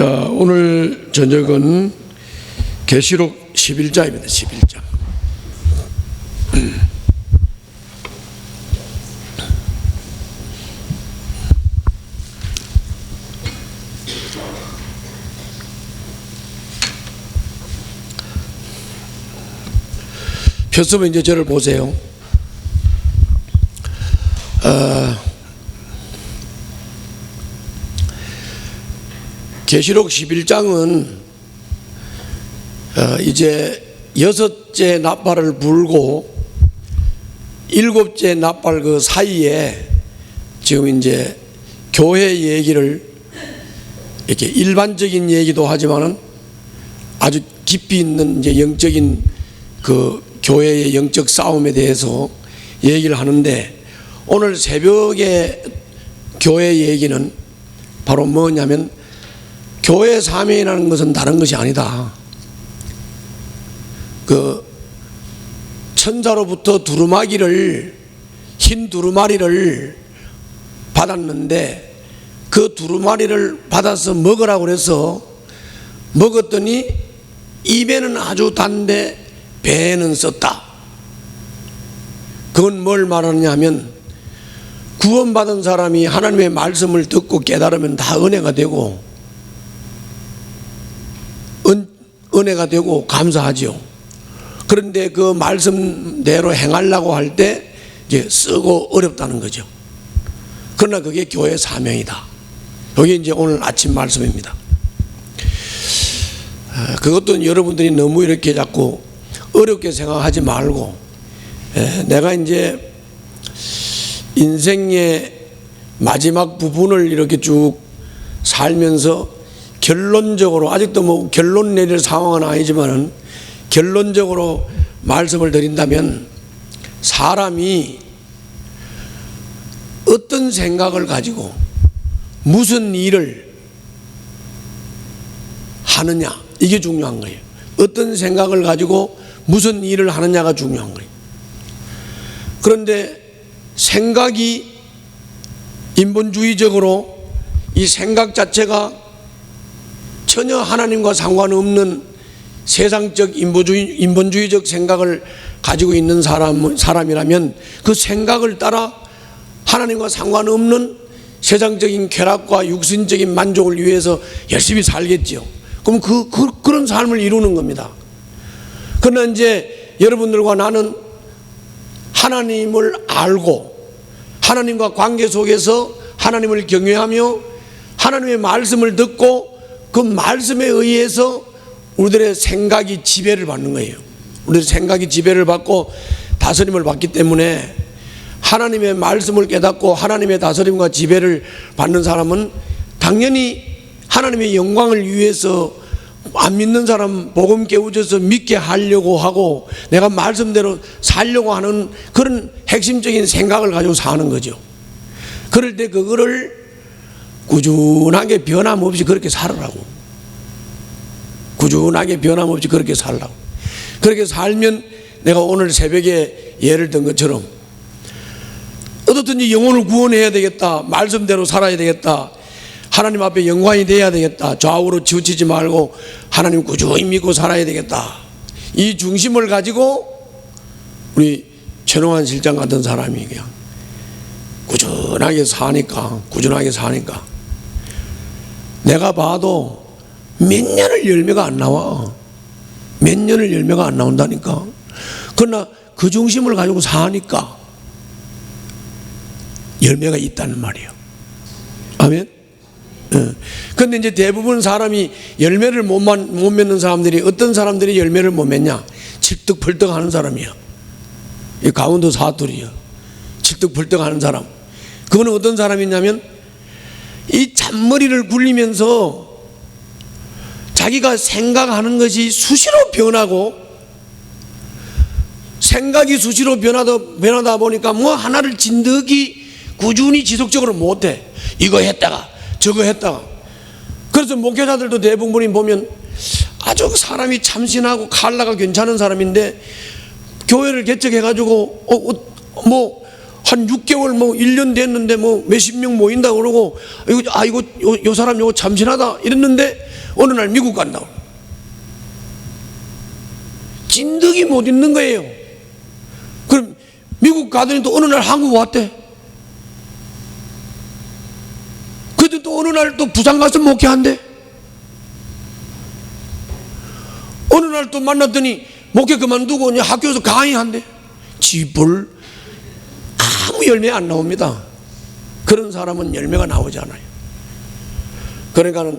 자, 오늘 저녁은 계시록 11장입니다. 11장. 폈으면 이제 저를 보세요. 계시록 11장은 이제 6째 나팔을 불고 7째 나팔 그 사이에 지금 이제 교회 얘기를 이렇게 일반적인 얘기도 하지만은 아주 깊이 있는 이제 영적인 그 교회의 영적 싸움에 대해서 얘기를 하는데, 오늘 새벽에 교회 얘기는 바로 뭐냐면 교회 사명이라는 것은 다른 것이 아니다. 그 천사로부터 두루마기를, 흰 두루마리를 받았는데 그 두루마리를 받아서 먹으라고 그래서 먹었더니 입에는 아주 단데 배에는 썼다. 그건 뭘 말하느냐 하면, 구원받은 사람이 하나님의 말씀을 듣고 깨달으면 다 은혜가 되고 은혜가 되고 감사하죠. 그런데 그 말씀대로 행하려고 할 때 이제 쓰고 어렵다는 거죠. 그러나 그게 교회 사명이다. 여기 이제 오늘 아침 말씀입니다. 그것도 여러분들이 너무 이렇게 자꾸 어렵게 생각하지 말고, 내가 이제 인생의 마지막 부분을 이렇게 쭉 살면서 결론적으로, 아직도 뭐 결론 내릴 상황은 아니지만은 결론적으로 말씀을 드린다면, 사람이 어떤 생각을 가지고 무슨 일을 하느냐, 이게 중요한 거예요. 어떤 생각을 가지고 무슨 일을 하느냐가 중요한 거예요. 그런데 생각이 인본주의적으로, 이 생각 자체가 전혀 하나님과 상관없는 세상적 인본주의적 생각을 가지고 있는 사람이라면 그 생각을 따라 하나님과 상관없는 세상적인 쾌락과 육신적인 만족을 위해서 열심히 살겠지요. 그럼 그런 삶을 이루는 겁니다. 그러나 이제 여러분들과 나는 하나님을 알고 하나님과 관계 속에서 하나님을 경외하며 하나님의 말씀을 듣고 그 말씀에 의해서 우리들의 생각이 지배를 받는 거예요. 우리의 생각이 지배를 받고 다스림을 받기 때문에, 하나님의 말씀을 깨닫고 하나님의 다스림과 지배를 받는 사람은 당연히 하나님의 영광을 위해서 안 믿는 사람 복음 깨우쳐서 믿게 하려고 하고 내가 말씀대로 살려고 하는 그런 핵심적인 생각을 가지고 사는 거죠. 그럴 때 그거를 꾸준하게 변함없이 그렇게 살으라고. 꾸준하게 변함없이 그렇게 살라고. 그렇게 살면 내가 오늘 새벽에 예를 든 것처럼 어떻든지 영혼을 구원해야 되겠다, 말씀대로 살아야 되겠다, 하나님 앞에 영광이 돼야 되겠다, 좌우로 치우치지 말고 하나님 꾸준히 믿고 살아야 되겠다, 이 중심을 가지고 우리 최동환 실장 같은 사람이 그냥 꾸준하게 사니까 내가 봐도 몇 년을 열매가 안 나와. 몇 년을 열매가 안 나온다니까. 그러나 그 중심을 가지고 사니까 열매가 있다는 말이에요. 아멘. 그런데 이제 대부분 사람이 열매를 못 맺는 사람들이, 어떤 사람들이 열매를 못 맺냐? 칠득펄떡 하는 사람이야. 이 강원도 사투리야. 칠득펄떡 하는 사람. 그거는 어떤 사람이냐면, 이 잔머리를 굴리면서 자기가 생각하는 것이 수시로 변하고, 생각이 수시로 변하다 보니까 뭐 하나를 진득이 꾸준히 지속적으로 못해. 이거 했다가 저거 했다가. 그래서 목회자들도 대부분이 보면 아주 사람이 참신하고 칼라가 괜찮은 사람인데, 교회를 개척해가지고 뭐 한 6개월 뭐 1년 됐는데 뭐 몇십 명 모인다 그러고, 이거 요 사람 요거 참신하다 이랬는데 어느 날 미국 간다고. 진득이 못 있는 거예요. 그럼 미국 가더니 또 어느 날 한국 왔대. 그래도 또 어느 날 또 부산 가서 목회한대. 어느 날 또 만났더니 목회 그만두고 이제 학교에서 강의한대. 지볼 아무 열매 안 나옵니다. 그런 사람은 열매가 나오지 않아요. 그러니까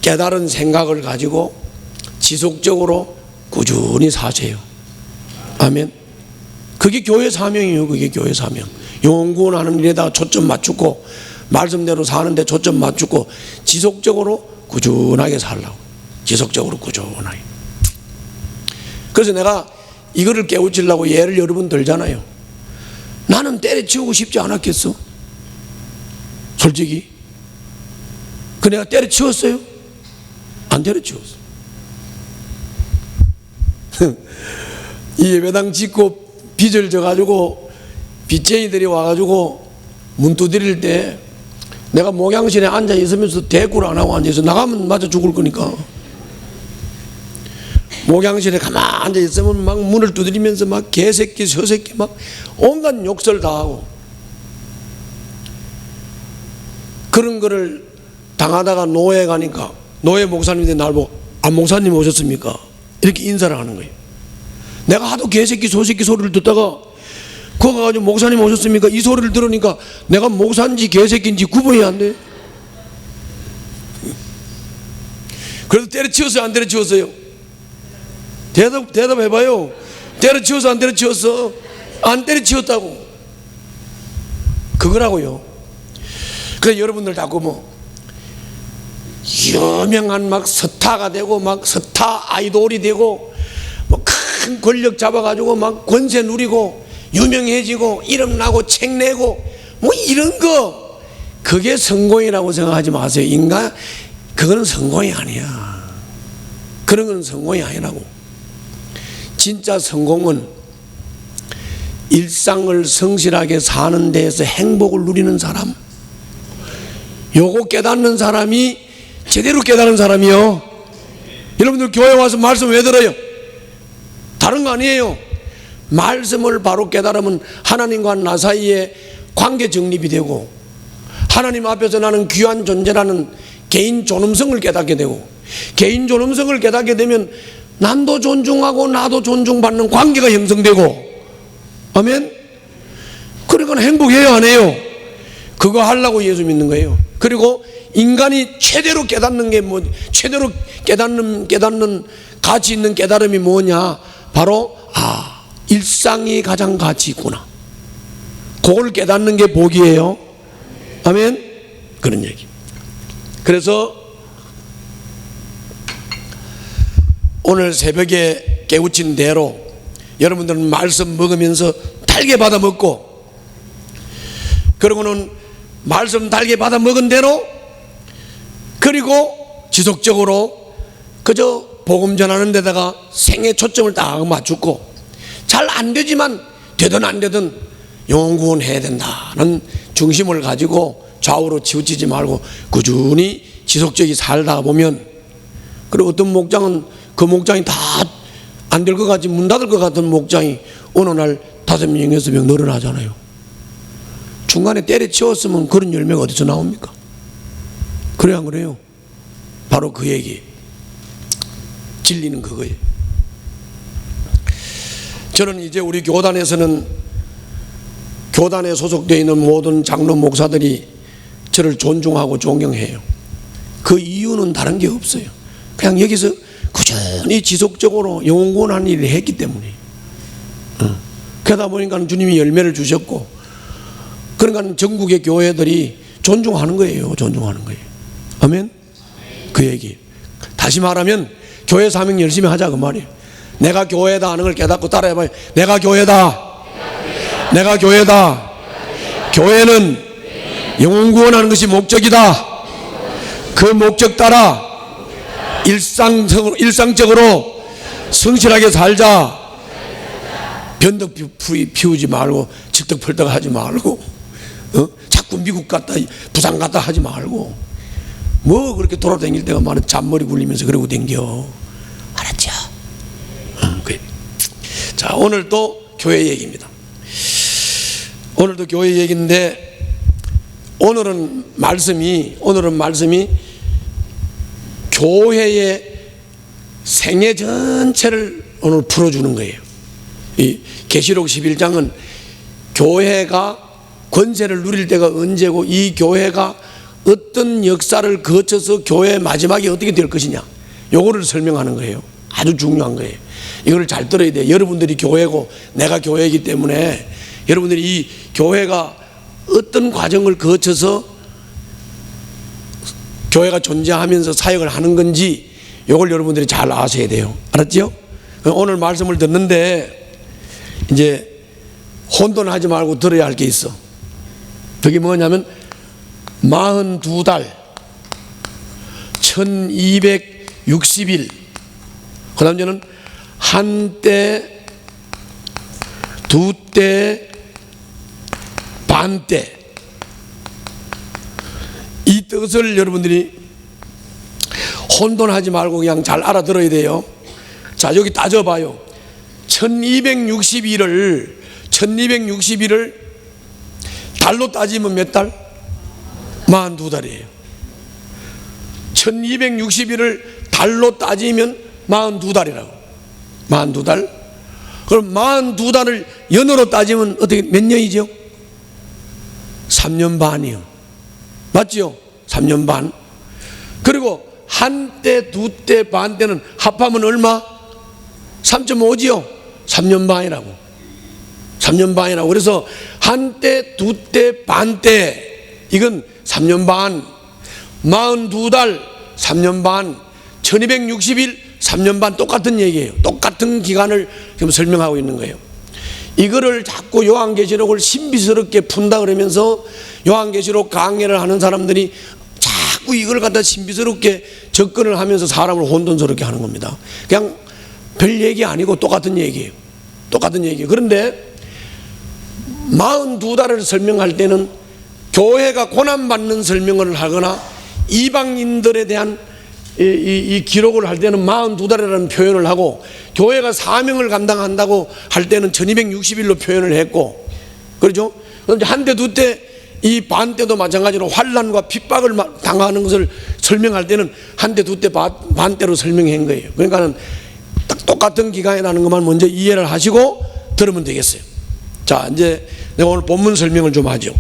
깨달은 생각을 가지고 지속적으로 꾸준히 사세요. 아멘. 그게 교회 사명이에요. 그게 교회 사명. 영혼 구원하는 일에다가 초점 맞추고 말씀대로 사는데 초점 맞추고 지속적으로 꾸준하게 살라고. 지속적으로 꾸준하게. 그래서 내가 이거를 깨우치려고 예를 여러 번 들잖아요. 나는 때려치우고 싶지 않았겠어? 솔직히. 그 내가 때려치웠어요? 안 때려치웠어. 이 예배당 짓고 빚을 져가지고 빚쟁이들이 와가지고 문 두드릴 때 내가 목양실에 앉아 있으면서 대꾸를 안 하고 앉아있어. 나가면 맞아 죽을 거니까. 목양실에 가만히 앉아 있으면 막 문을 두드리면서 막 개새끼 서새끼 막 온갖 욕설 다 하고, 그런 거를 당하다가 노예 가니까 노예 목사님들 날 보고 아 목사님 오셨습니까? 이렇게 인사를 하는 거예요. 내가 하도 개새끼 소새끼 소리를 듣다가 그거 가지고 목사님 오셨습니까? 이 소리를 들으니까 내가 목사인지 개새끼인지 구분이 안 돼. 그래도 때려치웠어요? 안 때려치웠어요? 대답해봐요. 때려치웠어? 안 때려치웠어? 안 때려치웠다고. 그거라고요. 그래서 여러분들 자꾸 뭐 유명한 막 스타가 되고 막 스타 아이돌이 되고 뭐 큰 권력 잡아가지고 막 권세 누리고 유명해지고 이름 나고 책 내고 뭐 이런 거, 그게 성공이라고 생각하지 마세요. 인간 그거는 성공이 아니야. 그런 건 성공이 아니라고. 진짜 성공은 일상을 성실하게 사는 데에서 행복을 누리는 사람, 요거 깨닫는 사람이 제대로 깨닫는 사람이요. 여러분들 교회 와서 말씀 왜 들어요? 다른 거 아니에요. 말씀을 바로 깨달으면 하나님과 나 사이에 관계 정립이 되고, 하나님 앞에서 나는 귀한 존재라는 개인 존엄성을 깨닫게 되고, 개인 존엄성을 깨닫게 되면 남도 존중하고 나도 존중받는 관계가 형성되고, 아멘. 그러니까 행복해요, 안 해요? 그거 하려고 예수 믿는 거예요. 그리고 인간이 최대로 깨닫는 게 뭐, 최대로 깨닫는 가치 있는 깨달음이 뭐냐? 바로 일상이 가장 가치 있구나. 그걸 깨닫는 게 복이에요. 아멘. 그런 얘기. 그래서 오늘 새벽에 깨우친 대로 여러분들은 말씀 먹으면서 달게 받아 먹고, 그리고는 말씀 달게 받아 먹은 대로, 그리고 지속적으로 그저 복음 전하는 데다가 생애 초점을 딱 맞추고, 잘 안 되지만 되든 안 되든 영혼 구원해야 된다는 중심을 가지고 좌우로 치우치지 말고 꾸준히 지속적이 살다 보면, 그리고 어떤 목장은 그 목장이 다 안 될 것 같이 문 닫을 것 같은 목장이 어느 날 5명, 6명 늘어나잖아요. 중간에 때려치웠으면 그런 열매가 어디서 나옵니까? 그래 안 그래요? 바로 그 얘기. 진리는 그거예요. 저는 이제 우리 교단에서는, 교단에 소속되어 있는 모든 장로 목사들이 저를 존중하고 존경해요. 그 이유는 다른 게 없어요. 그냥 여기서 꾸준히 지속적으로 영혼 구원하는 일을 했기 때문에. 그러다 보니까 주님이 열매를 주셨고, 그러니까 전국의 교회들이 존중하는 거예요. 존중하는 거예요. 아멘. 그 얘기. 다시 말하면 교회 사명 열심히 하자 그 말이에요. 내가 교회다 하는 걸 깨닫고 따라해봐요. 내가 교회다. 내가 교회다. 교회는 영혼 구원하는 것이 목적이다. 그 목적 따라 일상적으로 성실하게 살자. 변덕 피우지 말고 직덕펄덕 하지 말고 자꾸 미국 갔다 부산 갔다 하지 말고 뭐 그렇게 돌아다닐 때가 많은 잔머리 굴리면서 그러고 댕겨. 알았죠? 그래. 자, 오늘 또 교회 얘기입니다. 오늘도 교회 얘기인데 오늘은 말씀이 교회의 생애 전체를 오늘 풀어주는 거예요. 이 계시록 11장은 교회가 권세를 누릴 때가 언제고 이 교회가 어떤 역사를 거쳐서 교회의 마지막이 어떻게 될 것이냐, 요거를 설명하는 거예요. 아주 중요한 거예요. 이걸 잘 들어야 돼요. 여러분들이 교회고 내가 교회이기 때문에 여러분들이 이 교회가 어떤 과정을 거쳐서 교회가 존재하면서 사역을 하는 건지 요걸 여러분들이 잘 아셔야 돼요. 알았죠? 오늘 말씀을 듣는데 이제 혼돈하지 말고 들어야 할 게 있어. 그게 뭐냐면 42달 1260일 그 다음 저는 한때 두때 반때 이 뜻을 여러분들이 혼돈하지 말고 그냥 잘 알아들어야 돼요. 자, 여기 따져봐요. 1260일을 달로 따지면 몇 달? 42달이에요. 1260일을 달로 따지면 42달이라고. 42달. 그럼 42달을 연으로 따지면 어떻게 몇 년이죠? 3년 반이요. 맞죠? 3년 반. 그리고 한때, 두때, 반때는 합하면 얼마? 3.5지요? 3년 반이라고. 3년 반이라고. 그래서 한때, 두때, 반때 이건 3년 반. 42달 3년 반. 1260일 3년 반 똑같은 얘기예요. 똑같은 기간을 지금 설명하고 있는 거예요. 이거를 자꾸 요한계시록을 신비스럽게 푼다 그러면서 요한계시록 강해를 하는 사람들이 자꾸 이걸 갖다 신비스럽게 접근을 하면서 사람을 혼돈스럽게 하는 겁니다. 그냥 별 얘기 아니고 똑같은 얘기예요. 똑같은 얘기예요. 그런데 42달을 설명할 때는 교회가 고난받는 설명을 하거나 이방인들에 대한 이 기록을 할 때는 42달이라는 표현을 하고 교회가 사명을 감당한다고 할 때는 1260일로 표현을 했고, 그렇죠? 그런데 한때 두때 이 반때도 마찬가지로 환난과 핍박을 당하는 것을 설명할 때는 한때 두때 반때로 설명한 거예요. 그러니까는 딱 똑같은 기간이라는 것만 먼저 이해를 하시고 들으면 되겠어요. 자, 이제 내가 오늘 본문 설명을 좀 하죠.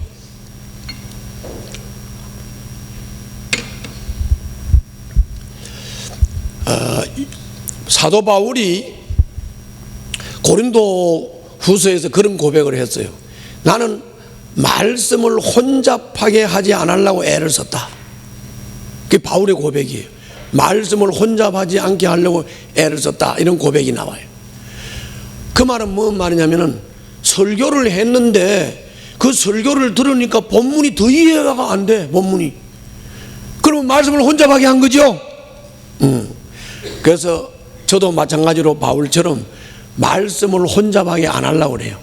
사도 바울이 고린도 후서에서 그런 고백을 했어요. 나는 말씀을 혼잡하게 하지 않으려고 애를 썼다. 그게 바울의 고백이에요. 말씀을 혼잡하지 않게 하려고 애를 썼다, 이런 고백이 나와요. 그 말은 무슨 말이냐면은 설교를 했는데 그 설교를 들으니까 본문이 더 이해가 안 돼. 본문이. 그러면 말씀을 혼잡하게 한 거죠. 그래서 저도 마찬가지로 바울처럼 말씀을 혼잡하게 안 하려고 그래요.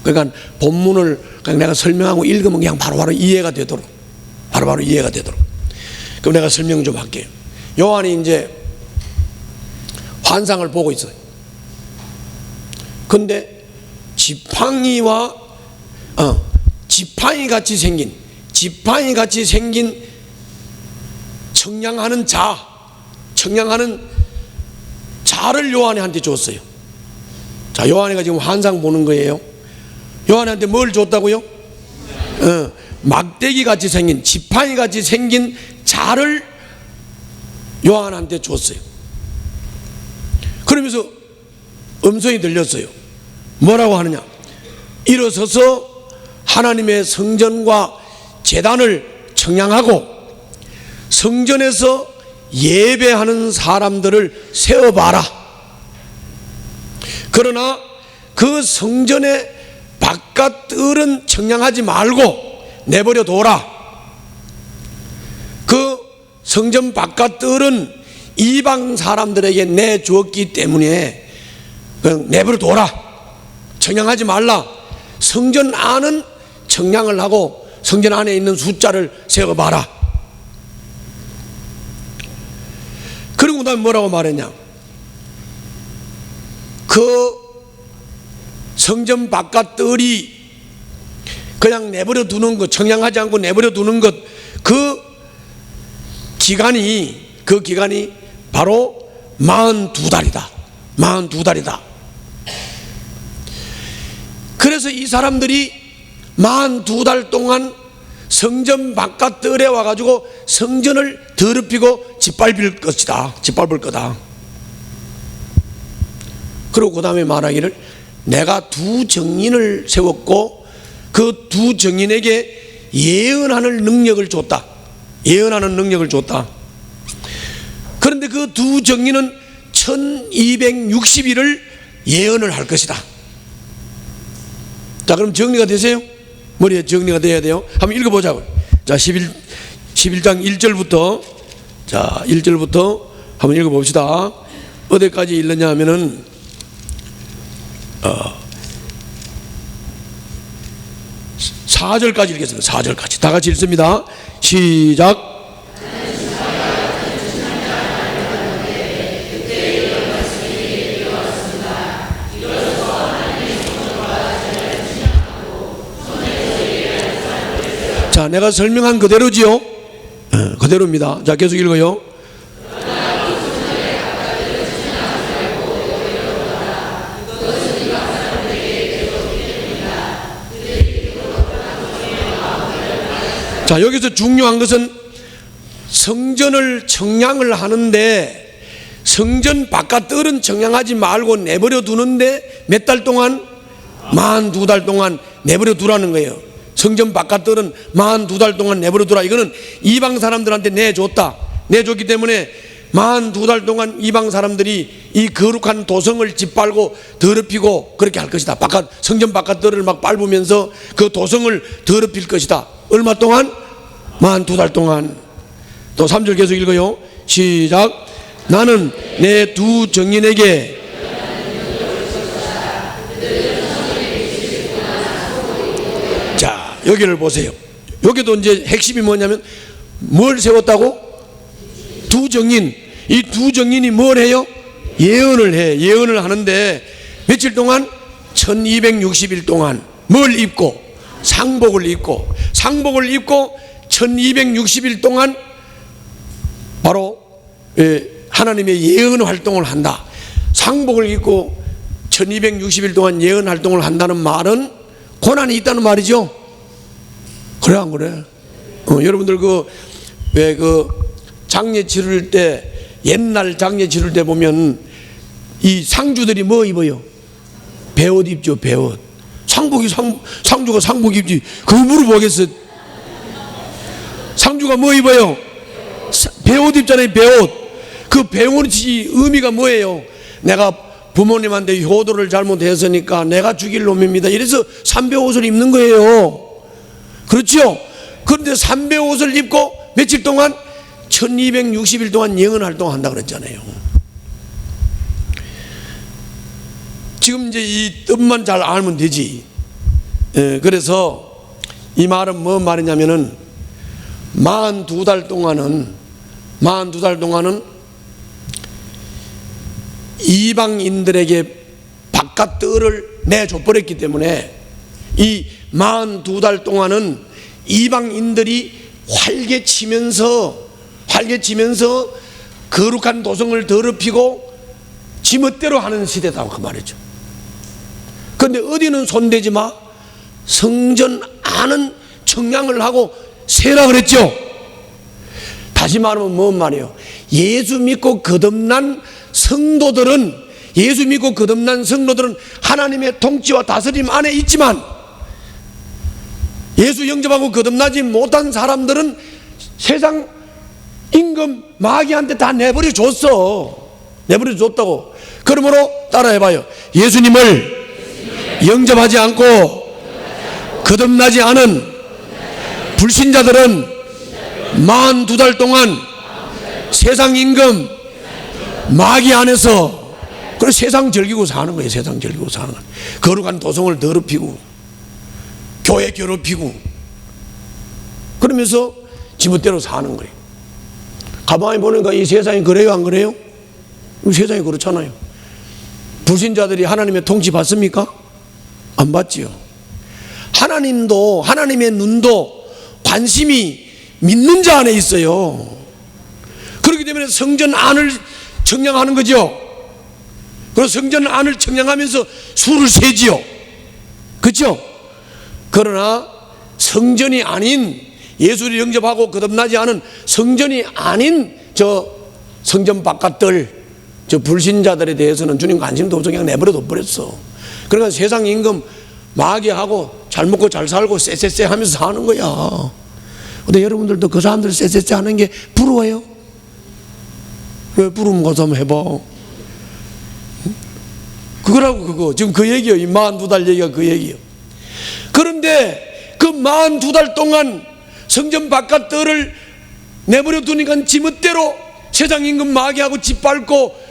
그러니까 본문을 그냥 내가 설명하고 읽으면 그냥 바로바로 이해가 되도록, 바로바로 이해가 되도록. 그럼 내가 설명 좀 할게요. 요한이 이제 환상을 보고 있어요. 근데 지팡이 같이 생긴 청량하는 자를 요한이한테 줬어요. 자, 요한이가 지금 환상 보는 거예요. 요한이한테 뭘 줬다고요? 막대기 같이 생긴, 지팡이 같이 생긴 자를 요한한테 줬어요. 그러면서 음성이 들렸어요. 뭐라고 하느냐? 일어서서 하나님의 성전과 제단을 청량하고 성전에서 예배하는 사람들을 세워봐라. 그러나 그 성전의 바깥 뜰은 청량하지 말고 내버려 둬라. 그 성전 바깥 뜰은 이방 사람들에게 내주었기 때문에 그냥 내버려 둬라. 청량하지 말라. 성전 안은 청량을 하고 성전 안에 있는 숫자를 세워봐라. 다음에 뭐라고 말했냐? 그 성전 바깥 뜰이 그냥 내버려 두는 것, 청량하지 않고 내버려 두는 것, 그 기간이 바로 42달이다. 42달이다. 그래서 이 사람들이 42달 동안 성전 바깥 뜰에 와가지고 성전을 더럽히고 짓밟을 거다. 그리고 그 다음에 말하기를, 내가 두 정인을 세웠고 그 두 정인에게 예언하는 능력을 줬다. 그런데 그 두 정인은 1260일을 예언을 할 것이다. 자, 그럼 정리가 되세요? 머리에 정리가 돼야 돼요. 한번 읽어보자고요. 자, 11장 1절부터, 자, 1절부터 한번 읽어봅시다. 어디까지 읽느냐 하면은 4절까지 읽겠습니다. 4절까지 다 같이 읽습니다. 시작. 자, 내가 설명한 그대로지요? 그대로입니다. 자, 계속 읽어요. 자, 여기서 중요한 것은 성전을 청량을 하는데 성전 바깥 뜰은 청량하지 말고 내버려 두는데 몇 달 동안? 42달 동안 내버려 두라는 거예요. 성전 바깥 뜰은 42달 동안 내버려 두라. 이거는 이방 사람들한테 내줬기 때문에 42달 동안 이방 사람들이 이 거룩한 도성을 짓밟고 더럽히고 그렇게 할 것이다. 성전 바깥 뜰을 막 밟으면서 그 도성을 더럽힐 것이다. 얼마 동안? 42달 동안. 또 3절 계속 읽어요. 시작. 나는 내 두 정인에게 자, 여기를 보세요. 여기도 이제 핵심이 뭐냐면 뭘 세웠다고? 두 정인. 이 두 정인이 뭘 해요? 예언을 하는데 며칠 동안? 1260일 동안 뭘 입고? 상복을 입고 1260일 동안 바로 하나님의 예언 활동을 한다. 상복을 입고 1260일 동안 예언 활동을 한다는 말은 고난이 있다는 말이죠. 그래 안 그래? 여러분들 왜 장례 치를 때, 옛날 장례 치를 때 보면 이 상주들이 뭐 입어요? 배옷 입죠. 배옷. 상주가 상복 입지. 그거 물어보겠어. 상주가 뭐 입어요? 배옷 입잖아요. 배옷. 그 배옷이 의미가 뭐예요? 내가 부모님한테 효도를 잘못했으니까 내가 죽일 놈입니다. 이래서 삼배옷을 입는 거예요. 그렇죠? 그런데 삼배옷을 입고 며칠 동안? 1260일 동안 예언 활동한다 그랬잖아요. 지금 이제 이 뜻만 잘 알면 되지. 그래서 이 말은 뭔 말이냐면은 42달 동안은 이방인들에게 바깥 뜰을 내줘버렸기 때문에 이 42달 동안은 이방인들이 활개치면서 거룩한 도성을 더럽히고 지멋대로 하는 시대다 그 말이죠. 그런데 어디는 손대지 마. 성전 안은 청량을 하고 세라 그랬죠. 다시 말하면 뭔 말이에요? 예수 믿고 거듭난 성도들은 하나님의 통치와 다스림 안에 있지만 예수 영접하고 거듭나지 못한 사람들은 세상 임금 마귀한테 다 내버려 줬다고. 그러므로 따라해봐요. 예수님을 영접하지 않고 거듭나지 않은 불신자들은 42달 동안 세상 임금 마귀 안에서 그래서 세상 즐기고 사는 거예요. 거룩한 도성을 더럽히고 교회 괴롭히고 그러면서 지멋대로 사는 거예요. 가만히 보니까 이 세상이 그래요 안 그래요? 세상이 그렇잖아요. 불신자들이 하나님의 통치 받습니까? 안 받지요. 하나님도, 하나님의 눈도 관심이 믿는 자 안에 있어요. 그렇기 때문에 성전 안을 청량하는 거죠. 그리고 성전 안을 청량하면서 수를 세지요. 그렇죠? 그러나 성전이 아닌, 예수를 영접하고 거듭나지 않은 성전이 아닌 저 성전 바깥들, 저 불신자들에 대해서는 주님 관심도 없어 그냥 내버려 둬버렸어. 그러니까 세상 임금 마귀하고 잘 먹고 잘 살고 쎄쎄쎄 하면서 사는 거야. 근데 여러분들도 그 사람들 쎄쎄쎄 하는 게 부러워요? 왜 부러움 가서 한번 해봐. 그거라고 그거. 지금 그 얘기예요. 이 42달 얘기가 그 얘기예요. 그런데 그 42달 동안 성전 바깥들을 내버려 두니까 지멋대로 세상 임금 마귀하고 짓밟고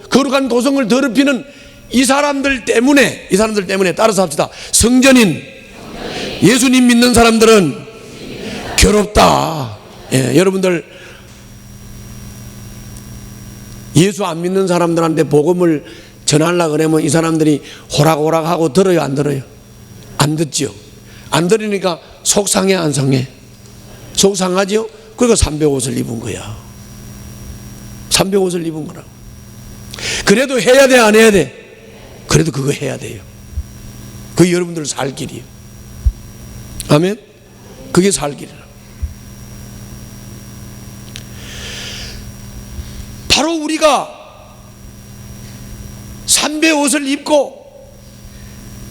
거룩한 도성을 더럽히는 이 사람들 때문에 따라서 합시다. 성전인 예수님 믿는 사람들은 괴롭다. 예, 여러분들 예수 안 믿는 사람들한테 복음을 전하려고 그러면 이 사람들이 호락호락하고 들어요, 안 들어요? 안 듣죠. 안 들으니까 속상해, 안 상해? 속상하죠. 그러니까 삼백옷을 입은 거야. 삼백옷을 입은 거라고. 그래도 해야 돼, 안 해야 돼? 그래도 그거 해야 돼요. 그게 여러분들 살 길이에요. 아멘? 그게 살 길이라. 바로 우리가 삼백옷을 입고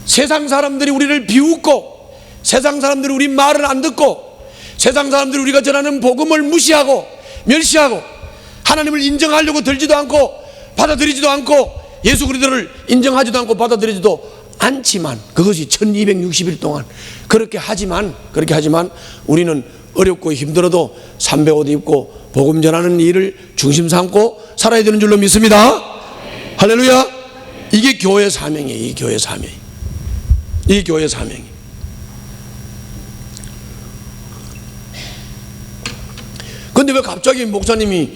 세상 사람들이 우리를 비웃고 세상 사람들이 우리 말을 안 듣고 세상 사람들이 우리가 전하는 복음을 무시하고 멸시하고 하나님을 인정하려고 들지도 않고 받아들이지도 않고 예수 그리스도를 인정하지도 않고 받아들이지도 않지만 그것이 1260일 동안 그렇게 하지만 우리는 어렵고 힘들어도 삼백옷 입고 복음 전하는 일을 중심 삼고 살아야 되는 줄로 믿습니다. 할렐루야. 이게 교회 사명이에요. 이 교회 사명. 이 교회 사명이. 그런데 왜 갑자기 목사님이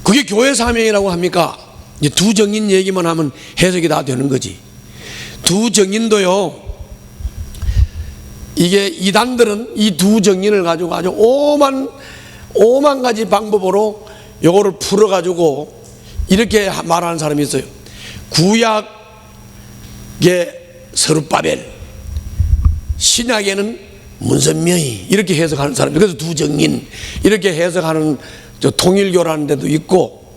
그게 교회 사명이라고 합니까? 이제 두 정인 얘기만 하면 해석이 다 되는 거지. 두 정인도요, 이게 이단들은 이 두 정인을 가지고 아주 오만 가지 방법으로 요거를 풀어가지고 이렇게 말하는 사람이 있어요. 구약의 서룹바벨, 신약에는 문선명이 이렇게 해석하는 사람. 그래서 두 정인 이렇게 해석하는 통일교라는 데도 있고,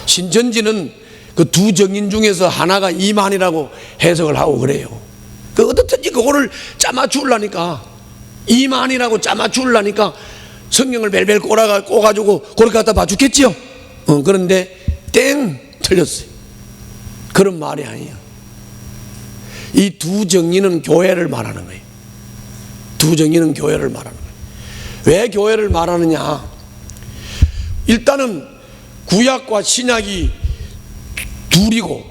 신천지는 그 두 정인 중에서 하나가 이만이라고 해석을 하고 그래요. 그 어떻든지 그거를 짜맞추려니까, 이만이라고 짜맞추려니까 성경을 벨벨 꼬가지고 그렇게 갖다 봐주겠지요. 그런데 땡, 틀렸어요. 그런 말이 아니에요. 이 두 정의는 교회를 말하는 거예요. 두 정의는 교회를 말하는 거예요. 왜 교회를 말하느냐? 일단은 구약과 신약이 둘이고,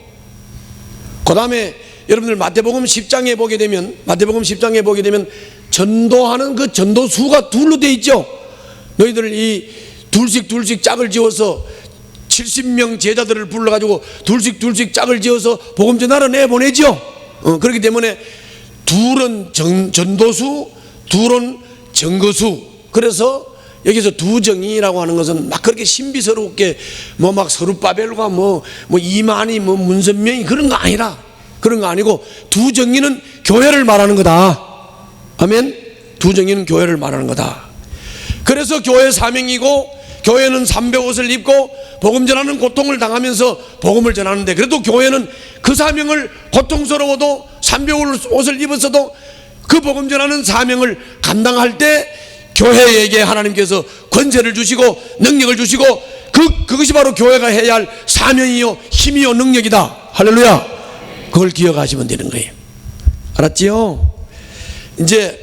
그 다음에 여러분들 마태복음 10장에 보게 되면 전도하는 그 전도수가 둘로 돼 있죠. 너희들 이 둘씩 짝을 지어서 70명 제자들을 불러가지고 둘씩 짝을 지어서 복음 전하러 내보내죠. 그렇기 때문에 둘은 전도수, 둘은 증거수. 그래서 여기서 두 정의라고 하는 것은 막 그렇게 신비스럽게 뭐 막 서룹바벨과 뭐 이만희 뭐 문선명이 그런 거 아니라, 그런 거 아니고 두 정의는 교회를 말하는 거다. 아멘. 두 정의는 교회를 말하는 거다. 그래서 교회 사명이고, 교회는 삼백옷을 입고 복음 전하는 고통을 당하면서 복음을 전하는데, 그래도 교회는 그 사명을 고통스러워도 삼백옷을 입었어도 그 복음 전하는 사명을 감당할 때 교회에게 하나님께서 권세를 주시고 능력을 주시고, 그것이 바로 교회가 해야 할 사명이요 힘이요 능력이다. 할렐루야. 그걸 기억하시면 되는 거예요. 알았지요? 이제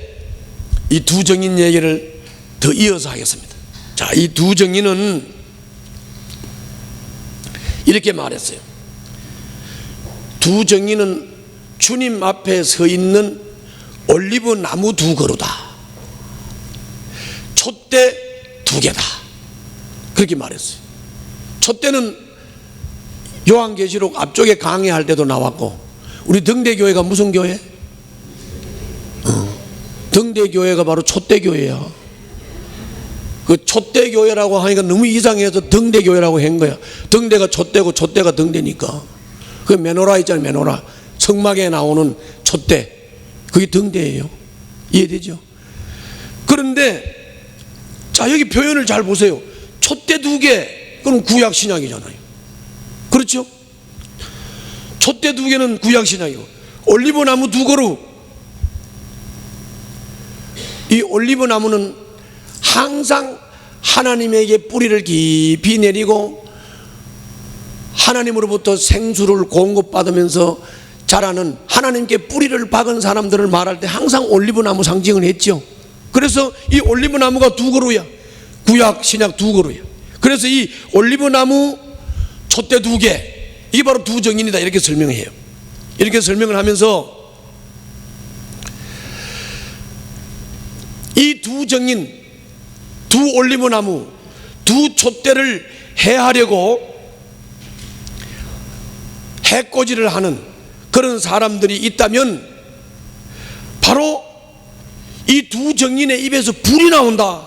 이 두 정인 얘기를 더 이어서 하겠습니다. 자, 이 두 정인은 이렇게 말했어요. 두 정인은 주님 앞에 서 있는 올리브 나무 두 그루다. 촛대 두 개다. 그렇게 말했어요. 촛대는 요한계시록 앞쪽에 강의할 때도 나왔고, 우리 등대교회가 무슨 교회? 등대교회가 바로 촛대교회야. 그 촛대교회라고 하니까 너무 이상해서 등대교회라고 한 거야. 등대가 촛대고 촛대가 등대니까. 그 메노라 있잖아요, 메노라. 성막에 나오는 촛대, 그게 등대예요. 이해되죠? 그런데 자, 여기 표현을 잘 보세요. 촛대 2개, 그럼 구약 신약이잖아요. 그렇죠? 촛대 2개는 구약 신약이고, 올리브나무 2그루. 이 올리브나무는 항상 하나님에게 뿌리를 깊이 내리고 하나님으로부터 생수를 공급받으면서 자라는, 하나님께 뿌리를 박은 사람들을 말할 때 항상 올리브나무 상징을 했죠. 그래서 이 올리브나무가 2그루야. 구약 신약 2그루야. 그래서 이 올리브나무 촛대 2개, 이게 바로 두 정인이다, 이렇게 설명해요. 이렇게 설명을 하면서 이 두 정인, 두 올리브나무, 두 촛대를 해하려고 해코지를 하는 그런 사람들이 있다면 바로 이 두 정인의 입에서 불이 나온다.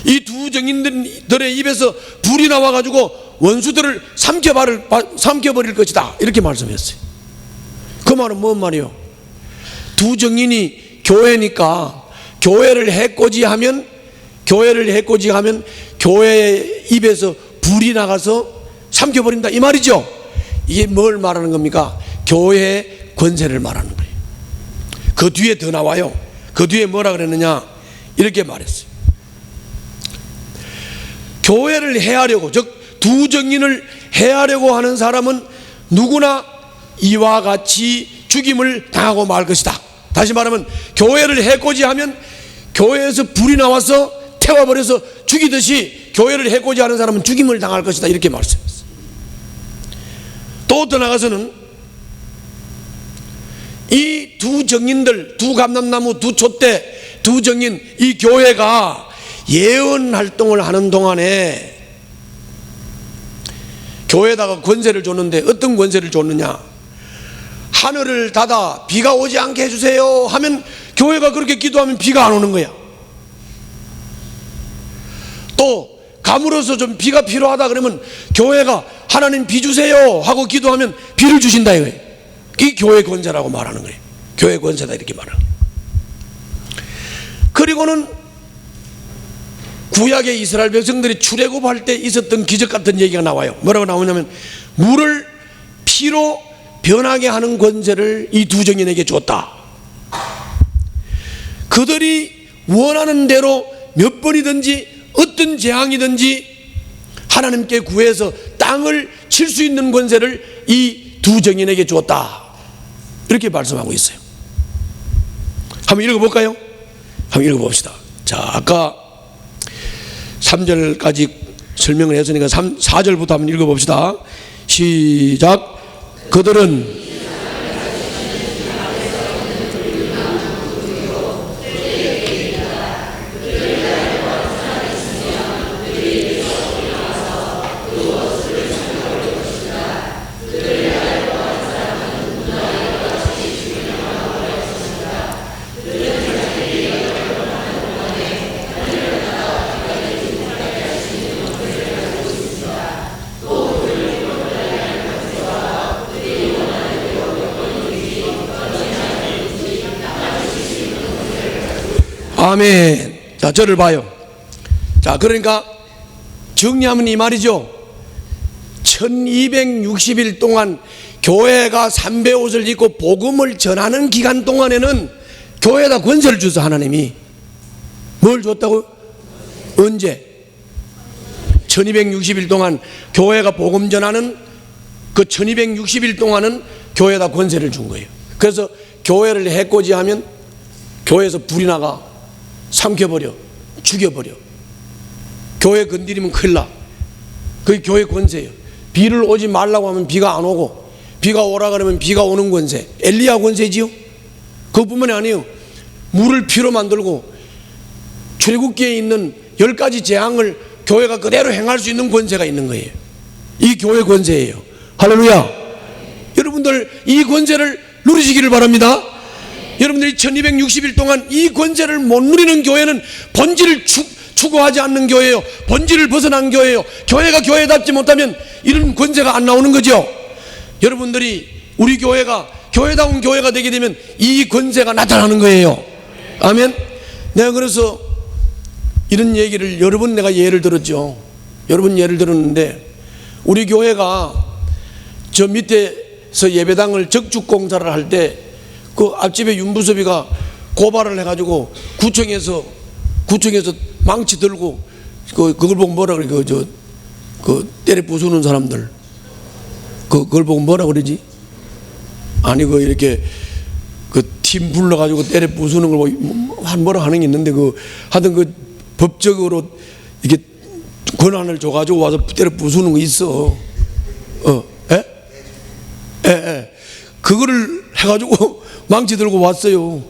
이 두 정인들의 입에서 불이 나와가지고 원수들을 삼켜버릴 것이다, 이렇게 말씀했어요. 그 말은 뭔 말이요? 두 정인이 교회니까 교회를 해코지하면 교회의 입에서 불이 나가서 삼켜버린다, 이 말이죠. 이게 뭘 말하는 겁니까? 교회의 권세를 말하는 거예요. 그 뒤에 더 나와요. 그 뒤에 뭐라 그랬느냐, 이렇게 말했어요. 교회를 해하려고, 즉 두 정인을 해하려고 하는 사람은 누구나 이와 같이 죽임을 당하고 말 것이다. 다시 말하면 교회를 해코지하면 교회에서 불이 나와서 태워버려서 죽이듯이 교회를 해코지하는 사람은 죽임을 당할 것이다, 이렇게 말씀했어요. 또 더 나가서는 이 두 정인들, 두 감람나무, 두 촛대, 두 정인, 이 교회가 예언 활동을 하는 동안에 교회에다가 권세를 줬는데, 어떤 권세를 줬느냐, 하늘을 닫아 비가 오지 않게 해주세요 하면 교회가 그렇게 기도하면 비가 안 오는 거야. 또 가물어서 좀 비가 필요하다 그러면 교회가 하나님 비 주세요 하고 기도하면 비를 주신다, 이거예요. 이게 교회 권세라고 말하는 거예요. 교회 권세다, 이렇게 말하는 거예요. 그리고는 구약의 이스라엘 백성들이 출애굽할 때 있었던 기적 같은 얘기가 나와요. 뭐라고 나오냐면 물을 피로 변하게 하는 권세를 이 두 정인에게 줬다. 그들이 원하는 대로 몇 번이든지 어떤 재앙이든지 하나님께 구해서 땅을 칠 수 있는 권세를 이 두 정인에게 줬다, 이렇게 말씀하고 있어요. 한번 읽어볼까요? 한번 읽어봅시다. 자, 아까 3절까지 설명을 했으니까 4절부터 한번 읽어봅시다. 시작. 그들은 아멘. 자, 저를 봐요. 자, 그러니까 정리하면 이 말이죠. 1260일 동안 교회가 삼배 옷을 입고 복음을 전하는 기간 동안에는 교회에다 권세를 주서 하나님이 뭘 줬다고? 언제? 1260일 동안 교회가 복음 전하는 그 1260일 동안은 교회에다 권세를 준 거예요. 그래서 교회를 해코지하면 교회에서 불이 나가 삼켜버려, 죽여버려. 교회 건드리면 큰일 나. 그게 교회 권세예요. 비를 오지 말라고 하면 비가 안 오고, 비가 오라 그러면 비가 오는 권세, 엘리야 권세지요. 그것뿐만이 아니에요. 물을 피로 만들고 출애굽기에 있는 10가지 재앙을 교회가 그대로 행할 수 있는 권세가 있는 거예요. 이 교회 권세예요. 할렐루야. 여러분들 이 권세를 누리시기를 바랍니다. 여러분들이 1260일 동안 이 권세를 못 누리는 교회는 본질을 추구하지 않는 교회예요. 본질을 벗어난 교회예요. 교회가 교회답지 못하면 이런 권세가 안 나오는 거죠. 여러분들이 우리 교회가 교회다운 교회가 되게 되면 이 권세가 나타나는 거예요. 아멘. 내가 그래서 이런 얘기를 여러 번 내가 예를 들었죠. 여러 번 예를 들었는데, 우리 교회가 저 밑에서 예배당을 적축공사를 할 때 그 앞집에 윤부섭이가 고발을 해가지고 구청에서 망치 들고 그걸 보고 뭐라 그래, 그 때려 부수는 사람들, 그걸 보고 뭐라 그러지? 아니 이렇게 팀 불러가지고 때려 부수는 걸 보고 뭐라 하는 게 있는데, 하여튼 법적으로 이렇게 권한을 줘가지고 와서 때려 부수는 거 있어. 그거를 해가지고 망치 들고 왔어요.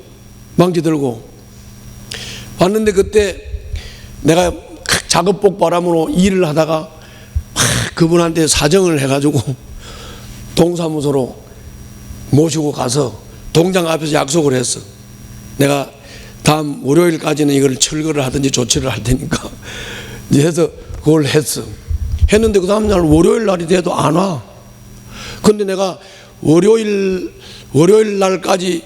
망치 들고 왔는데, 그때 내가 작업복 바람으로 일을 하다가 그분한테 사정을 해가지고 동사무소로 모시고 가서 동장 앞에서 약속을 했어. 내가 다음 월요일까지는 이걸 철거를 하든지 조치를 할 테니까 이제 해서 그걸 했는데 그 다음날 월요일 날이 돼도 안 와. 근데 내가 월요일 날까지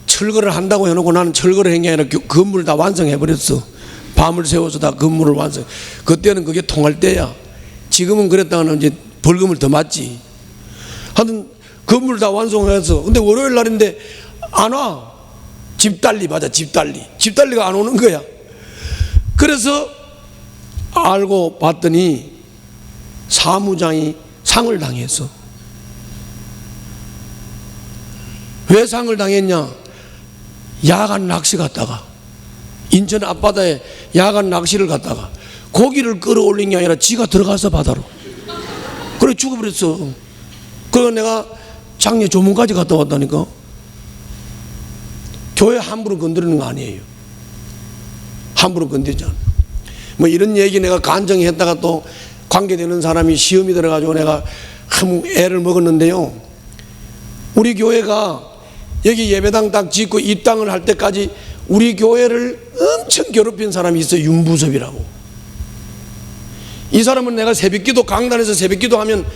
철거를 한다고 해놓고 나는 철거를 한 게 아니라 건물을 다 완성해버렸어. 밤을 새워서 다 건물을 완성. 그때는 그게 통할 때야. 지금은 그랬다가는 이제 벌금을 더 맞지. 하여튼 건물 다 완성해서, 근데 월요일 날인데 안 와. 집달리 맞아, 집달리가 안 오는 거야. 그래서 알고 봤더니 사무장이 상을 당했어. 왜 상을 당했냐? 야간 낚시 갔다가, 인천 앞바다에 야간 낚시를 갔다가 고기를 끌어올린 게 아니라 지가 들어가서 바다로 그래 죽어버렸어. 그래서 내가 장례 조문까지 갔다 왔다니까. 교회 함부로 건드리는 거 아니에요. 함부로 건드리지 않아. 뭐 이런 얘기 내가 간증했다가 또 관계되는 사람이 시험이 들어가지고 내가 애를 먹었는데요. 우리 교회가 여기 예배당 딱 짓고 입당을 할 때까지 우리 교회를 엄청 괴롭힌 사람이 있어요. 윤부섭이라고. 이 사람은 내가 새벽기도, 강단에서 새벽기도 하면 막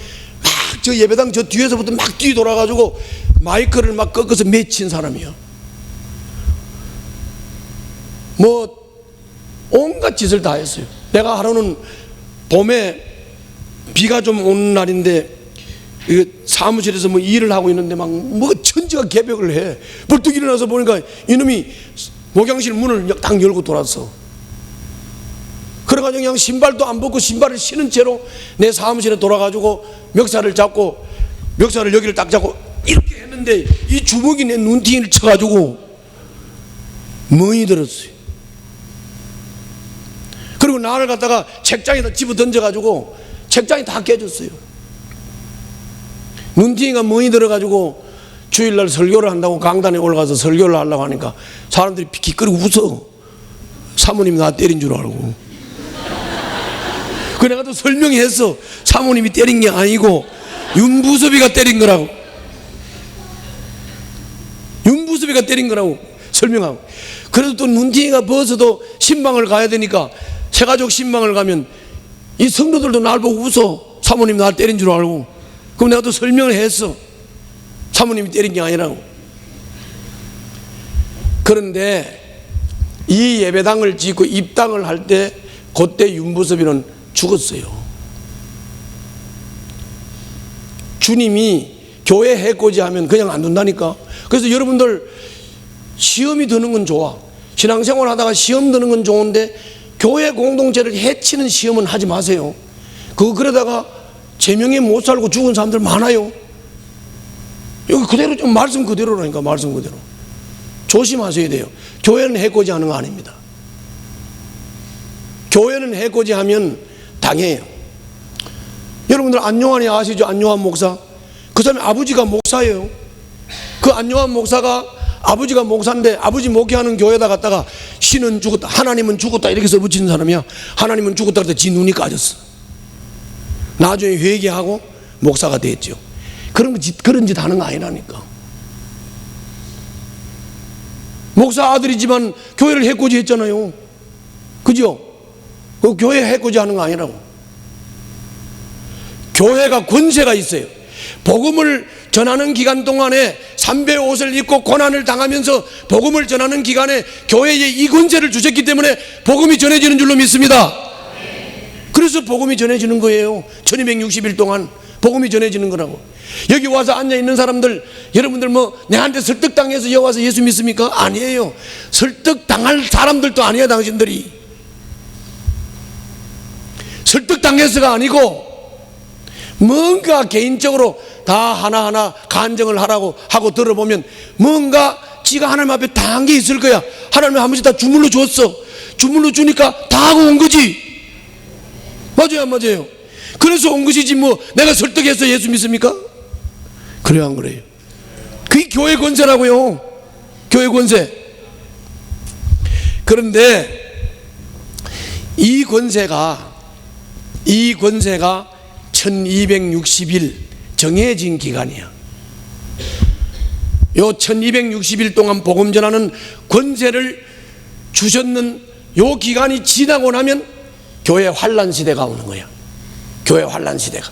저 예배당 저 뒤에서부터 막 뛰돌아가지고 마이크를 막 꺾어서 맺힌 사람이야. 뭐 온갖 짓을 다 했어요. 내가 하루는 봄에 비가 좀 오는 날인데 사무실에서 뭐 일을 하고 있는데 막 뭐 천지가 개벽을 해. 벌떡 일어나서 보니까 이놈이 목양실 문을 딱 열고 돌았어. 그래가지고 그냥 신발도 안 벗고 신발을 신은 채로 내 사무실에 돌아가지고 멱살을 잡고, 멱살을 여기를 딱 잡고 이렇게 했는데 이 주먹이 내 눈팅이를 쳐가지고 멍이 들었어요. 그리고 나를 갖다가 책장에다 집어 던져가지고 책장이 다 깨졌어요. 눈팅이가 멍이 들어가지고 주일날 설교를 한다고 강단에 올라가서 설교를 하려고 하니까 사람들이 기꺼리고 웃어. 사모님이 나 때린 줄 알고. 그 내가 또 설명했어. 사모님이 때린 게 아니고 윤부섭이가 때린 거라고. 윤부섭이가 때린 거라고 설명하고. 그래도 또 눈팅이가 벗어도 신방을 가야 되니까 새가족 신방을 가면 이 성도들도 날 보고 웃어. 사모님이 나 때린 줄 알고. 그럼 내가 또 설명을 했어. 사모님이 때린 게 아니라고. 그런데 이 예배당을 짓고 입당을 할 때 그때 윤부섭이는 죽었어요. 주님이 교회 해코지 하면 그냥 안 둔다니까. 그래서 여러분들 시험이 드는 건 좋아. 신앙생활 하다가 시험 드는 건 좋은데 교회 공동체를 해치는 시험은 하지 마세요. 그러다가 제명에 못 살고 죽은 사람들 많아요. 여기 그대로 좀 말씀 그대로라니까. 말씀 그대로 조심하셔야 돼요. 교회는 해코지 하는 거 아닙니다. 교회는 해코지 하면 당해요. 여러분들 안요한이 아시죠? 안요한 목사. 그 사람이 아버지가 목사예요. 그 안요한 목사가 아버지가 목사인데 아버지 목회하는 교회에다 갔다가 신은 죽었다, 하나님은 죽었다 이렇게 써붙이는 사람이야. 하나님은 죽었다 그때 지 눈이 까졌어. 나중에 회개하고 목사가 됐죠. 그런 짓 하는 거 아니라니까. 목사 아들이지만 교회를 해코지 했잖아요. 그죠? 그 교회 해코지 하는 거 아니라고. 교회가 권세가 있어요. 복음을 전하는 기간 동안에 삼배 옷을 입고 고난을 당하면서 복음을 전하는 기간에 교회에 이 권세를 주셨기 때문에 복음이 전해지는 줄로 믿습니다. 그래서 복음이 전해지는 거예요. 1260일 동안 복음이 전해지는 거라고. 여기 와서 앉아있는 사람들, 여러분들 뭐 내한테 설득당해서 여기 와서 예수 믿습니까? 아니에요. 설득당할 사람들도 아니에요. 당신들이 설득당해서가 아니고 뭔가 개인적으로 다 하나하나 간증을 하라고 하고 들어보면 뭔가 지가 하나님 앞에 다 한 게 있을 거야. 하나님이 한 번씩 다 주물러 줬어. 주물러 주니까 다 하고 온 거지. 맞아요, 안 맞아요? 그래서 온 것이지 뭐 내가 설득해서 예수 믿습니까? 그래요, 안 그래요? 그게 교회 권세라고요. 교회 권세. 그런데 이 권세가 1260일 정해진 기간이야. 요 1260일 동안 복음 전하는 권세를 주셨는 요 기간이 지나고 나면 교회 환란 시대가 오는 거야. 교회 환란 시대가.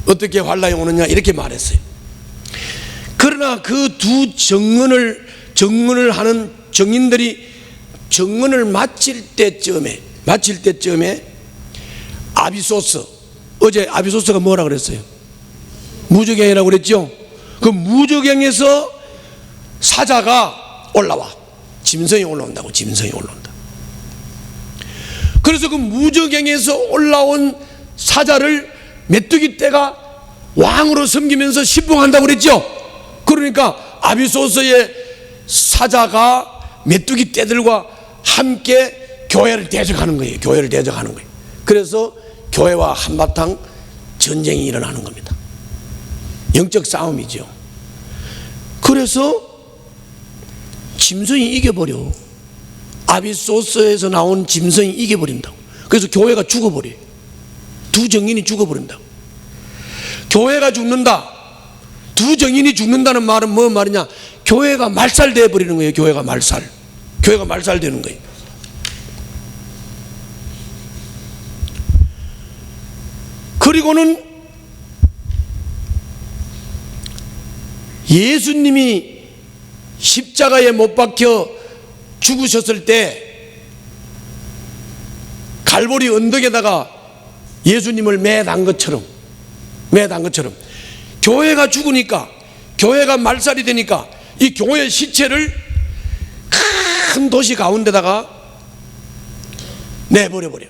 어떻게 환란이 오느냐 이렇게 말했어요. 그러나 그 두 정언을 하는 정인들이 정언을 마칠 때쯤에 아비소스, 어제 아비소스가 뭐라 그랬어요? 무저갱이라고 그랬죠? 그 무저갱에서 사자가 올라와. 짐승이 올라온다고. 짐승이 올라온다. 그래서 그 무저갱에서 올라온 사자를 메뚜기 떼가 왕으로 섬기면서 신봉한다고 그랬죠? 그러니까 아비소스의 사자가 메뚜기 떼들과 함께 교회를 대적하는 거예요. 교회를 대적하는 거예요. 그래서 교회와 한바탕 전쟁이 일어나는 겁니다. 영적 싸움이죠. 그래서 짐승이 이겨버려. 아비소스에서 나온 짐승이 이겨버린다고. 그래서 교회가 죽어버려요. 두 정인이 죽어버린다고. 교회가 죽는다. 두 정인이 죽는다는 말은 뭐 말이냐? 교회가 말살되어 버리는 거예요. 교회가 말살되는 거예요. 그리고는 예수님이 십자가에 못 박혀 죽으셨을 때 갈보리 언덕에다가 예수님을 매단 것처럼 교회가 죽으니까, 교회가 말살이 되니까 이 교회 시체를 큰 도시 가운데다가 내버려버려.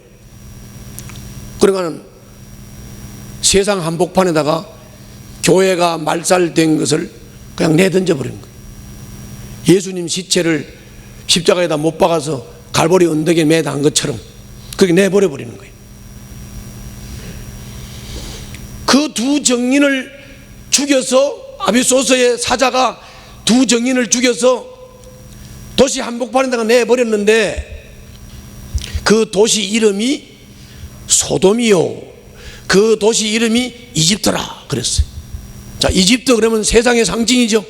그러니까 세상 한복판에다가 교회가 말살된 것을 그냥 내던져 버리는 거예요. 예수님 시체를 십자가에다 못 박아서 갈보리 언덕에 매단 것처럼 그렇게 내버려 버리는 거예요. 그 두 정인을 죽여서, 아비소스의 사자가 두 정인을 죽여서 도시 한복판에다가 내버렸는데 그 도시 이름이 소돔이요, 그 도시 이름이 이집트라 그랬어요. 자, 이집트 그러면 세상의 상징이죠.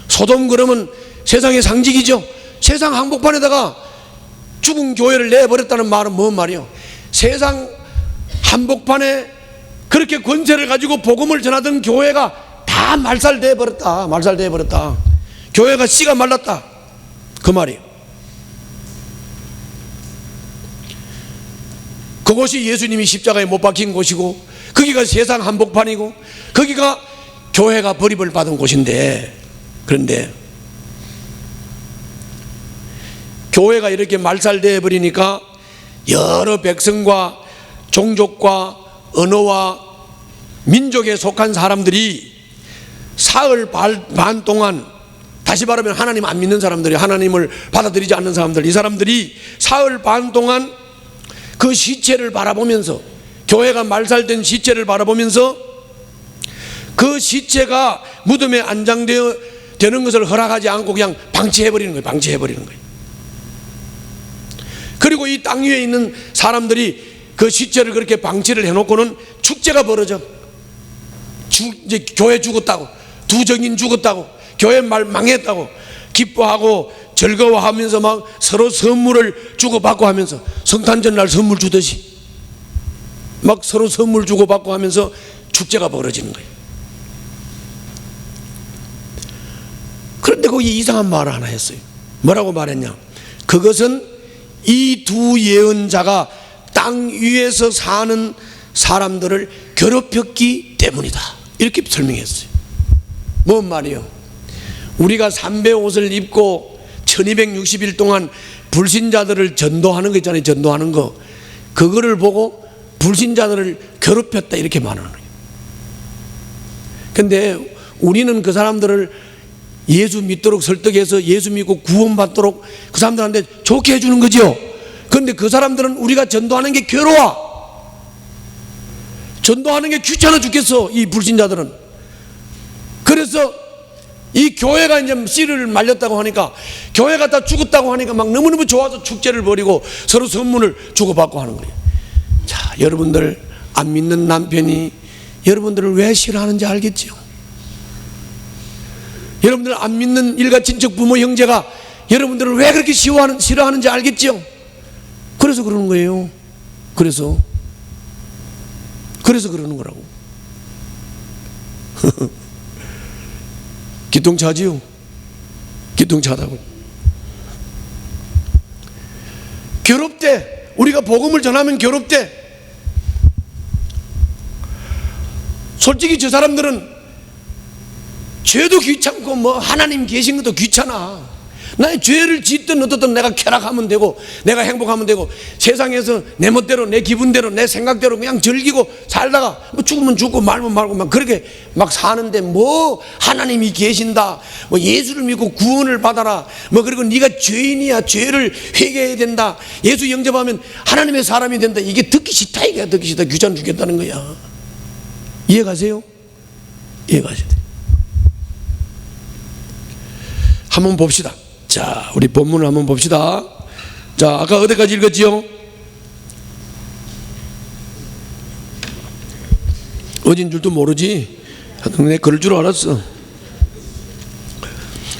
소돔 그러면 세상의 상징이죠. 세상 한복판에다가 죽은 교회를 내버렸다는 말은 뭔 말이요? 세상 한복판에 그렇게 권세를 가지고 복음을 전하던 교회가 다 말살되어 버렸다. 교회가 씨가 말랐다. 그 말이에요. 그곳이 예수님이 십자가에 못 박힌 곳이고, 거기가 세상 한복판이고, 거기가 교회가 버림을 받은 곳인데, 그런데 교회가 이렇게 말살되어 버리니까 여러 백성과 종족과 언어와 민족에 속한 사람들이 사흘 반 동안, 다시 말하면 하나님 안 믿는 사람들이, 하나님을 받아들이지 않는 사람들, 이 사람들이 사흘 반 동안 그 시체를 바라보면서, 교회가 말살된 시체를 바라보면서 그 시체가 무덤에 안장되는 것을 허락하지 않고 그냥 방치해버리는 거예요. 그리고 이 땅 위에 있는 사람들이 그 시체를 그렇게 방치를 해놓고는 축제가 벌어져. 이제 교회 죽었다고, 두 정인 죽었다고, 교회 말 망했다고 기뻐하고 즐거워하면서 막 서로 선물을 주고받고 하면서, 성탄절날 선물 주듯이 막 서로 선물 주고받고 하면서 축제가 벌어지는 거예요. 그런데 거기 이상한 말을 하나 했어요. 뭐라고 말했냐? 그것은 이 두 예언자가 땅 위에서 사는 사람들을 괴롭혔기 때문이다, 이렇게 설명했어요. 뭔 말이요? 우리가 삼배 옷을 입고 1260일 동안 불신자들을 전도하는 거 있잖아요. 전도하는 거, 그거를 보고 불신자들을 괴롭혔다, 이렇게 말하는 거예요. 근데 우리는 그 사람들을 예수 믿도록 설득해서 예수 믿고 구원받도록 그 사람들한테 좋게 해주는 거죠. 그런데 그 사람들은 우리가 전도하는 게 괴로워, 전도하는 게 귀찮아 죽겠어, 이 불신자들은. 그래서 이 교회가 이제 씨를 말렸다고 하니까, 교회가 다 죽었다고 하니까 막 너무너무 좋아서 축제를 벌이고 서로 선물을 주고받고 하는 거예요. 자, 여러분들 안 믿는 남편이 여러분들을 왜 싫어하는지 알겠죠? 여러분들 안 믿는 일가 친척 부모 형제가 여러분들을 왜 그렇게 싫어하는지 알겠죠? 그래서 그러는 거예요. 그래서 그러는 거라고. 기똥차지요. 기똥차다고. 괴롭대. 우리가 복음을 전하면 괴롭대. 솔직히 저 사람들은 죄도 귀찮고 뭐 하나님 계신 것도 귀찮아. 나의 죄를 짓든 어떻든 내가 쾌락하면 되고 내가 행복하면 되고, 세상에서 내 멋대로 내 기분대로 내 생각대로 그냥 즐기고 살다가 뭐 죽으면 죽고 말면 말고 막 그렇게 막 사는데, 뭐 하나님이 계신다, 뭐 예수를 믿고 구원을 받아라, 뭐 그리고 네가 죄인이야, 죄를 회개해야 된다, 예수 영접하면 하나님의 사람이 된다, 이게 듣기 싫다, 이게 듣기 싫다, 귀찮아 죽겠다는 거야. 이해가세요? 이해가셔야 돼. 한번 봅시다. 자, 우리 본문을 한번 봅시다. 자, 아까 어디까지 읽었지요? 어딘 줄도 모르지? 내 그럴 줄 알았어.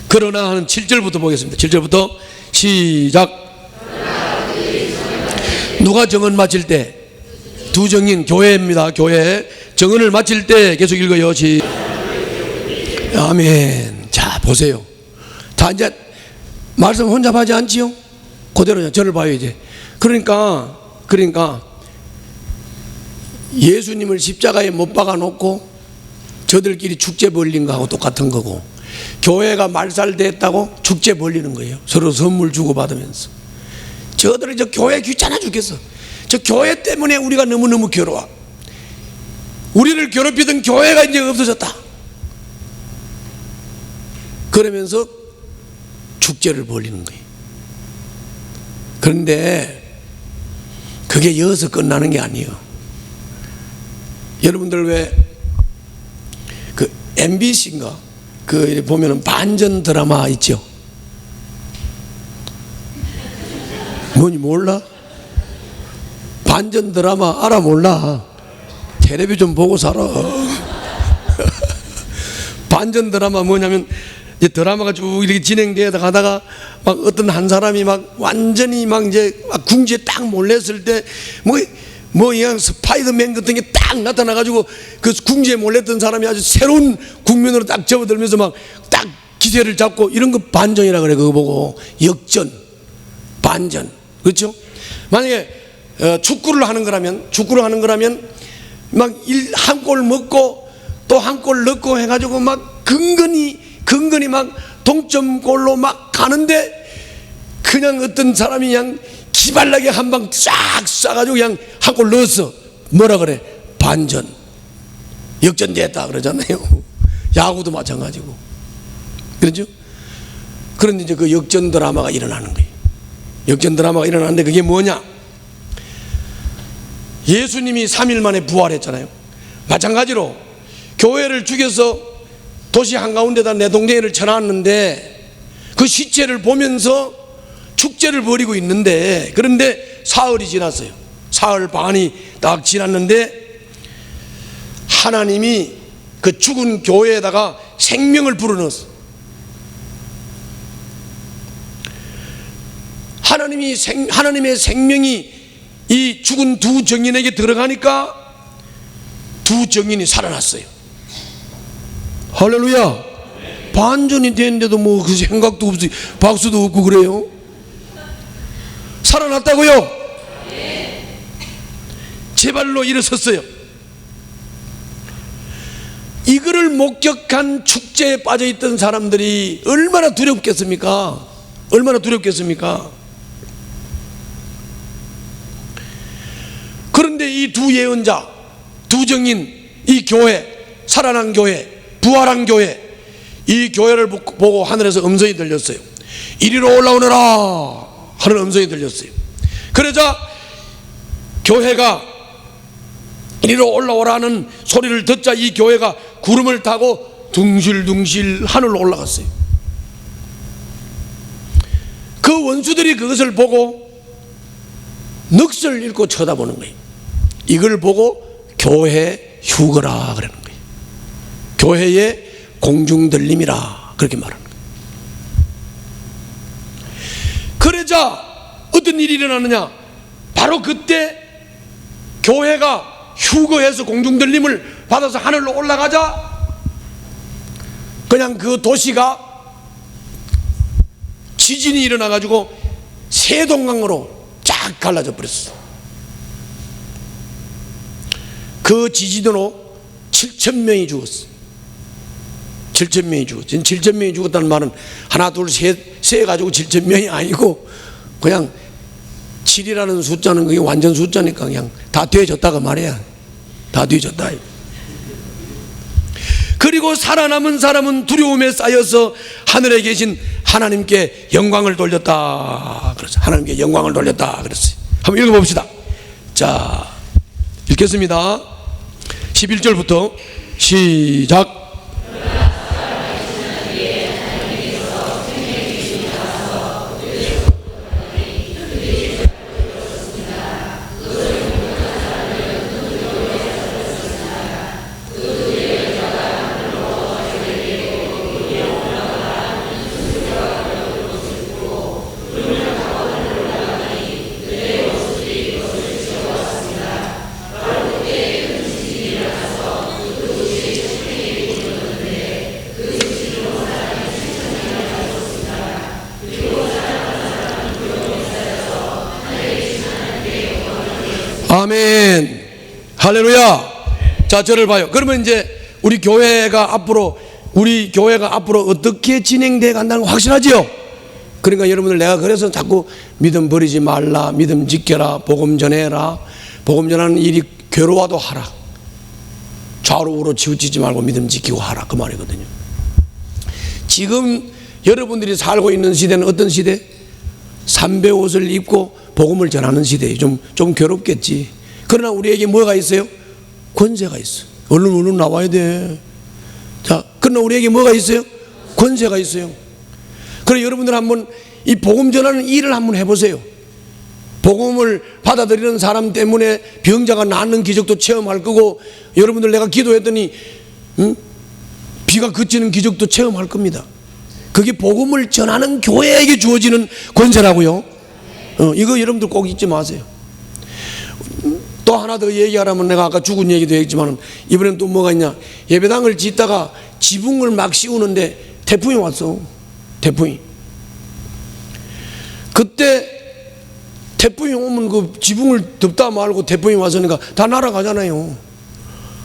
그러나 하는 7절부터 보겠습니다. 7절부터 시작. 누가 정언 마칠 때, 두 정인, 교회입니다. 교회 정언을 마칠 때 계속 읽어요. 아멘. 자, 보세요. 다 이제 말씀 혼잡하지 않지요? 그대로 저를 봐요 이제. 그러니까 예수님을 십자가에 못 박아 놓고 저들끼리 축제 벌린 거하고 똑같은 거고, 교회가 말살됐다고 축제 벌리는 거예요. 서로 선물 주고 받으면서. 저들은 저 교회 귀찮아 죽겠어. 저 교회 때문에 우리가 너무너무 괴로워. 우리를 괴롭히던 교회가 이제 없어졌다. 그러면서 축제를 벌리는 거예요. 그런데 그게 여기서 끝나는 게 아니에요. 여러분들 왜 그 MBC인가 그 보면은 반전 드라마 있죠? 뭔지 몰라? 반전 드라마 알아 몰라? 텔레비 좀 보고 살아. 반전 드라마 뭐냐면, 이제 드라마가 쭉 이렇게 진행되다 가다가 막 어떤 한 사람이 막 완전히 막 이제 막 궁지에 딱 몰렸을 때 뭐 그냥 스파이더맨 같은 게 딱 나타나가지고 그 궁지에 몰렸던 사람이 아주 새로운 국면으로 딱 접어들면서 막 딱 기세를 잡고, 이런 거 반전이라 그래. 그거 보고 역전, 반전, 그렇죠? 만약에 축구를 하는 거라면 막 한 골 먹고 또 한 골 넣고 해가지고 막 근근히 막 동점골로 막 가는데, 그냥 어떤 사람이 그냥 기발나게 한 방 싹 쏴가지고 그냥 한 골 넣었어. 뭐라 그래? 반전, 역전됐다 그러잖아요. 야구도 마찬가지고, 그렇죠? 그런데 이제 그 역전 드라마가 일어나는 거예요. 역전 드라마가 일어나는데 그게 뭐냐? 예수님이 3일 만에 부활했잖아요. 마찬가지로 교회를 죽여서 도시 한가운데다 내 동생이를 쳐놨는데 그 시체를 보면서 축제를 벌이고 있는데, 그런데 사흘이 지났어요. 사흘 반이 딱 지났는데 하나님이 그 죽은 교회에다가 생명을 불어넣었어. 하나님의 생명이 이 죽은 두 정인에게 들어가니까 두 정인이 살아났어요. 할렐루야. 반전이 됐는데도 뭐 그 생각도 없이 박수도 없고 그래요. 살아났다고요? 제 발로 일어섰어요. 이거를 목격한 축제에 빠져있던 사람들이 얼마나 두렵겠습니까? 얼마나 두렵겠습니까? 그런데 이 두 예언자, 두 정인, 이 교회, 살아난 교회, 부활한 교회, 이 교회를 보고 하늘에서 음성이 들렸어요. 이리로 올라오너라 하는 음성이 들렸어요. 그러자 교회가 이리로 올라오라는 소리를 듣자 이 교회가 구름을 타고 둥실둥실 하늘로 올라갔어요. 그 원수들이 그것을 보고 넋을 잃고 쳐다보는 거예요. 이걸 보고 교회 휴거라 그러는 거예요. 교회의 공중들림이라 그렇게 말하는 거예요. 그러자 어떤 일이 일어나느냐, 바로 그때 교회가 휴거해서 공중들림을 받아서 하늘로 올라가자 그냥 그 도시가 지진이 일어나가지고 세동강으로 쫙 갈라져 버렸어. 그 지진으로 7,000명이 죽었어. 7,000명이 죽었어. 7,000명이 죽었다는 말은 하나 둘 셋 해가지고 7,000명이 아니고 그냥 7이라는 숫자는 그게 완전 숫자니까 그냥 다 뒤져졌다가 말이야. 다 뒤졌다. 그리고 살아남은 사람은 두려움에 쌓여서 하늘에 계신 하나님께 영광을 돌렸다. 그래서 하나님께 영광을 돌렸다. 그랬어요. 한번 읽어봅시다. 자, 읽겠습니다. 11절부터 시작. 아멘. 할렐루야. 자, 저를 봐요. 그러면 이제 우리 교회가 앞으로 어떻게 진행돼 간다는 거 확실하지요? 그러니까 여러분들, 내가 그래서 자꾸 믿음 버리지 말라, 믿음 지켜라, 복음 전해라, 복음 전하는 일이 괴로워도 하라, 좌우로 우로 치우치지 말고 믿음 지키고 하라, 그 말이거든요. 지금 여러분들이 살고 있는 시대는 어떤 시대? 삼배 옷을 입고 복음을 전하는 시대에 좀 괴롭겠지. 그러나 우리에게 뭐가 있어요? 권세가 있어. 얼른 나와야 돼. 자, 그러나 우리에게 뭐가 있어요? 권세가 있어요. 그래, 여러분들 한번 이 복음 전하는 일을 한번 해보세요. 복음을 받아들이는 사람 때문에 병자가 낫는 기적도 체험할 거고, 여러분들 내가 기도했더니 비가 그치는 기적도 체험할 겁니다. 그게 복음을 전하는 교회에게 주어지는 권세라고요. 이거 여러분들 꼭 잊지 마세요. 또 하나 더 얘기하라면, 내가 아까 죽은 얘기도 했지만 이번엔 또 뭐가 있냐, 예배당을 짓다가 지붕을 막 씌우는데 태풍이 왔어. 태풍이. 그때 태풍이 오면 그 지붕을 덮다 말고 태풍이 와서니까 다 날아가잖아요.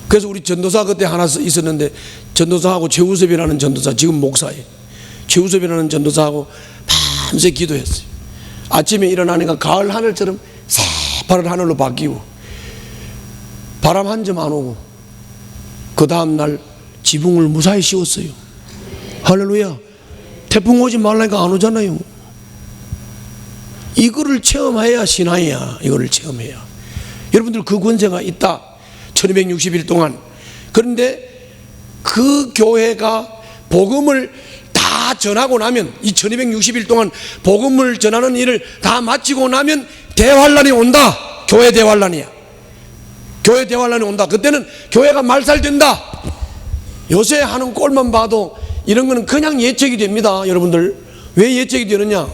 그래서 우리 전도사 그때 하나 있었는데, 전도사하고 최우섭이라는 전도사, 지금 목사예요. 최우섭이라는 전도사하고 밤새 기도했어요. 아침에 일어나니까 가을 하늘처럼 새파란 하늘로 바뀌고 바람 한 점 안 오고, 그 다음날 지붕을 무사히 씌웠어요. 할렐루야. 태풍 오지 말라니까 안 오잖아요. 이거를 체험해야 신앙이야. 이거를 체험해야. 여러분들 그 권세가 있다. 1260일 동안. 그런데 그 교회가 복음을 다 전하고 나면, 이 1260일 동안 복음을 전하는 일을 다 마치고 나면 대환란이 온다. 교회 대환란이야. 교회 대환란이 온다. 그때는 교회가 말살된다. 요새 하는 꼴만 봐도 이런 거는 그냥 예측이 됩니다. 여러분들, 왜 예측이 되느냐?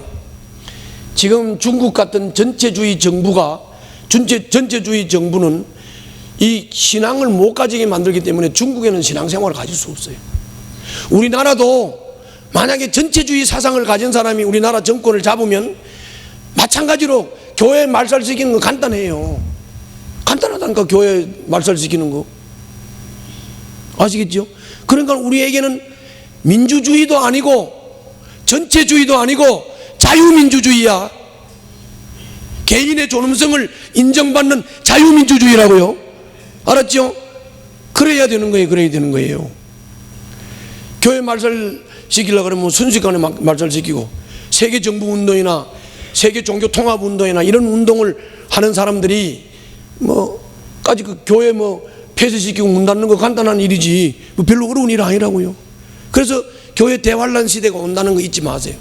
지금 중국 같은 전체주의 정부가, 전체주의 정부는 이 신앙을 못 가지게 만들기 때문에 중국에는 신앙생활을 가질 수 없어요. 우리나라도 만약에 전체주의 사상을 가진 사람이 우리나라 정권을 잡으면 마찬가지로 교회 말살시키는 거 간단해요. 간단하다니까, 교회 말살시키는 거. 아시겠죠? 그러니까 우리에게는 민주주의도 아니고 전체주의도 아니고 자유민주주의야. 개인의 존엄성을 인정받는 자유민주주의라고요. 알았죠? 그래야 되는 거예요. 그래야 되는 거예요. 교회 말살시키려고 그러면 순식간에 말살시키고, 세계 정부 운동이나 세계 종교 통합 운동이나 이런 운동을 하는 사람들이 까지 그 교회 폐쇄시키고 문 닫는 거 간단한 일이지 별로 어려운 일 아니라고요. 그래서 교회 대환란 시대가 온다는 거 잊지 마세요.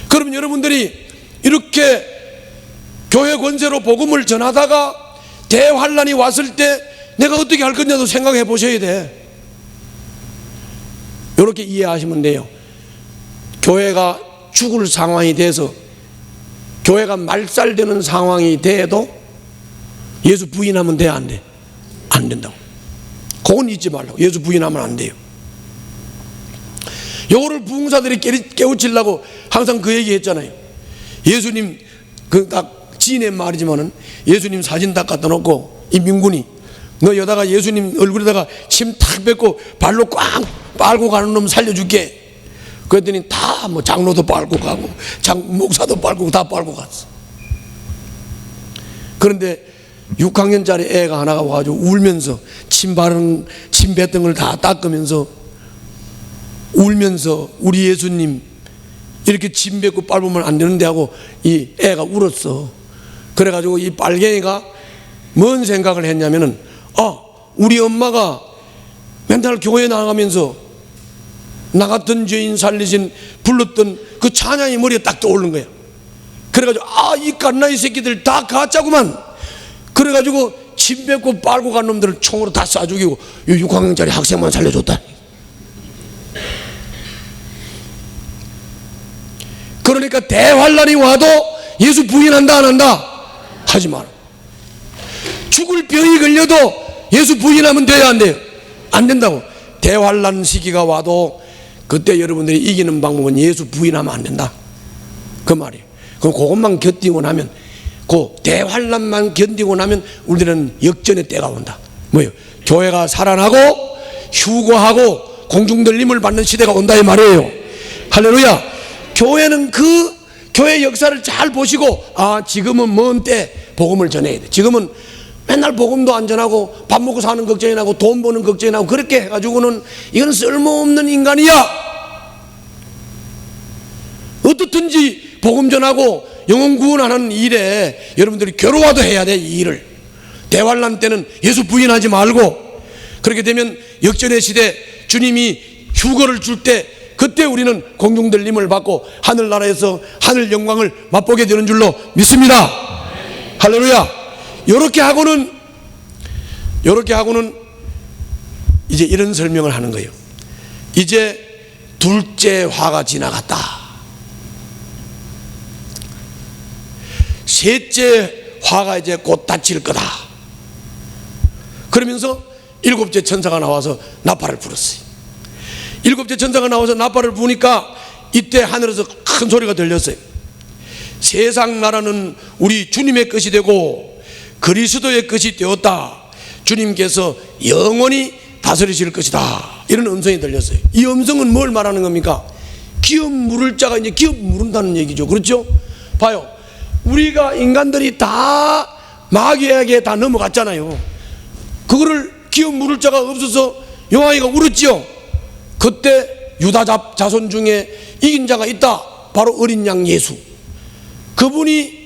그럼 여러분들이 이렇게 교회 권세로 복음을 전하다가 대환란이 왔을 때 내가 어떻게 할 거냐도 생각해 보셔야 돼. 이렇게 이해하시면 돼요. 교회가 죽을 상황이 돼서, 교회가 말살되는 상황이 돼도 예수 부인하면 돼, 안 돼? 안 된다고. 그건 잊지 말라고. 예수 부인하면 안 돼요. 요거를 부흥사들이 깨우치려고 항상 그 얘기 했잖아요. 예수님, 그 딱 지인의 말이지만은, 예수님 사진 딱 갖다 놓고 이 민군이 너 여다가 예수님 얼굴에다가 침 탁 뱉고 발로 꽉 빨고 가는 놈 살려줄게. 그랬더니 다 장로도 빨고 가고 목사도 빨고 다 빨고 갔어. 그런데 6학년짜리 애가 하나가 와가지고 울면서 침 뱉은 걸 다 닦으면서 울면서 우리 예수님 이렇게 침 뱉고 빨으면 안 되는데 하고 이 애가 울었어. 그래가지고 이 빨갱이가 뭔 생각을 했냐면은, 우리 엄마가 맨날 교회 나가면서 나 같은 죄인 살리신 불렀던 그 찬양이 머리에 딱 떠오른 거야. 그래가지고 이 갓나이 새끼들 다 가짜구만. 그래가지고 침 뱉고 빨고 간 놈들을 총으로 다 쏴 죽이고 6학년짜리 학생만 살려줬다. 그러니까 대환란이 와도 예수 부인한다 안 한다? 하지 마라. 죽을 병이 걸려도 예수 부인하면 돼야 안 돼요? 안 된다고. 대환란 시기가 와도 그때 여러분들이 이기는 방법은 예수 부인하면 안 된다, 그 말이에요. 그럼 그것만 견디고 나면, 그 대환란만 견디고 나면 우리는 역전의 때가 온다. 뭐예요? 교회가 살아나고 휴거하고 공중들림을 받는 시대가 온다 이 말이에요. 할렐루야. 교회는 그 교회 역사를 잘 보시고, 지금은 먼 때 복음을 전해야 돼. 지금은 맨날 복음도 안 전하고 밥 먹고 사는 걱정이 나고 돈 버는 걱정이 나고 그렇게 해가지고는 이건 쓸모없는 인간이야. 어떻든지 복음 전하고 영혼 구원하는 일에 여러분들이 괴로워도 해야 돼. 이 일을. 대환란 때는 예수 부인하지 말고, 그렇게 되면 역전의 시대 주님이 휴거를 줄 때 그때 우리는 공중들림을 받고 하늘나라에서 하늘 영광을 맛보게 되는 줄로 믿습니다. 할렐루야. 요렇게 하고는 이제 이런 설명을 하는 거예요. 이제 둘째 화가 지나갔다. 셋째 화가 이제 곧 닥칠 거다. 그러면서 일곱째 천사가 나와서 나팔을 불었어요. 일곱째 천사가 나와서 나팔을 부니까 이때 하늘에서 큰 소리가 들렸어요. 세상 나라는 우리 주님의 것이 되고 그리스도의 것이 되었다. 주님께서 영원히 다스리실 것이다. 이런 음성이 들렸어요. 이 음성은 뭘 말하는 겁니까? 기업 물을 자가 이제 기업 물은다는 얘기죠. 그렇죠? 봐요. 우리가 인간들이 다 마귀에게 다 넘어갔잖아요. 그거를 기업 물을 자가 없어서 용왕이가 울었지요. 그때 유다 자손 중에 이긴 자가 있다. 바로 어린 양 예수. 그분이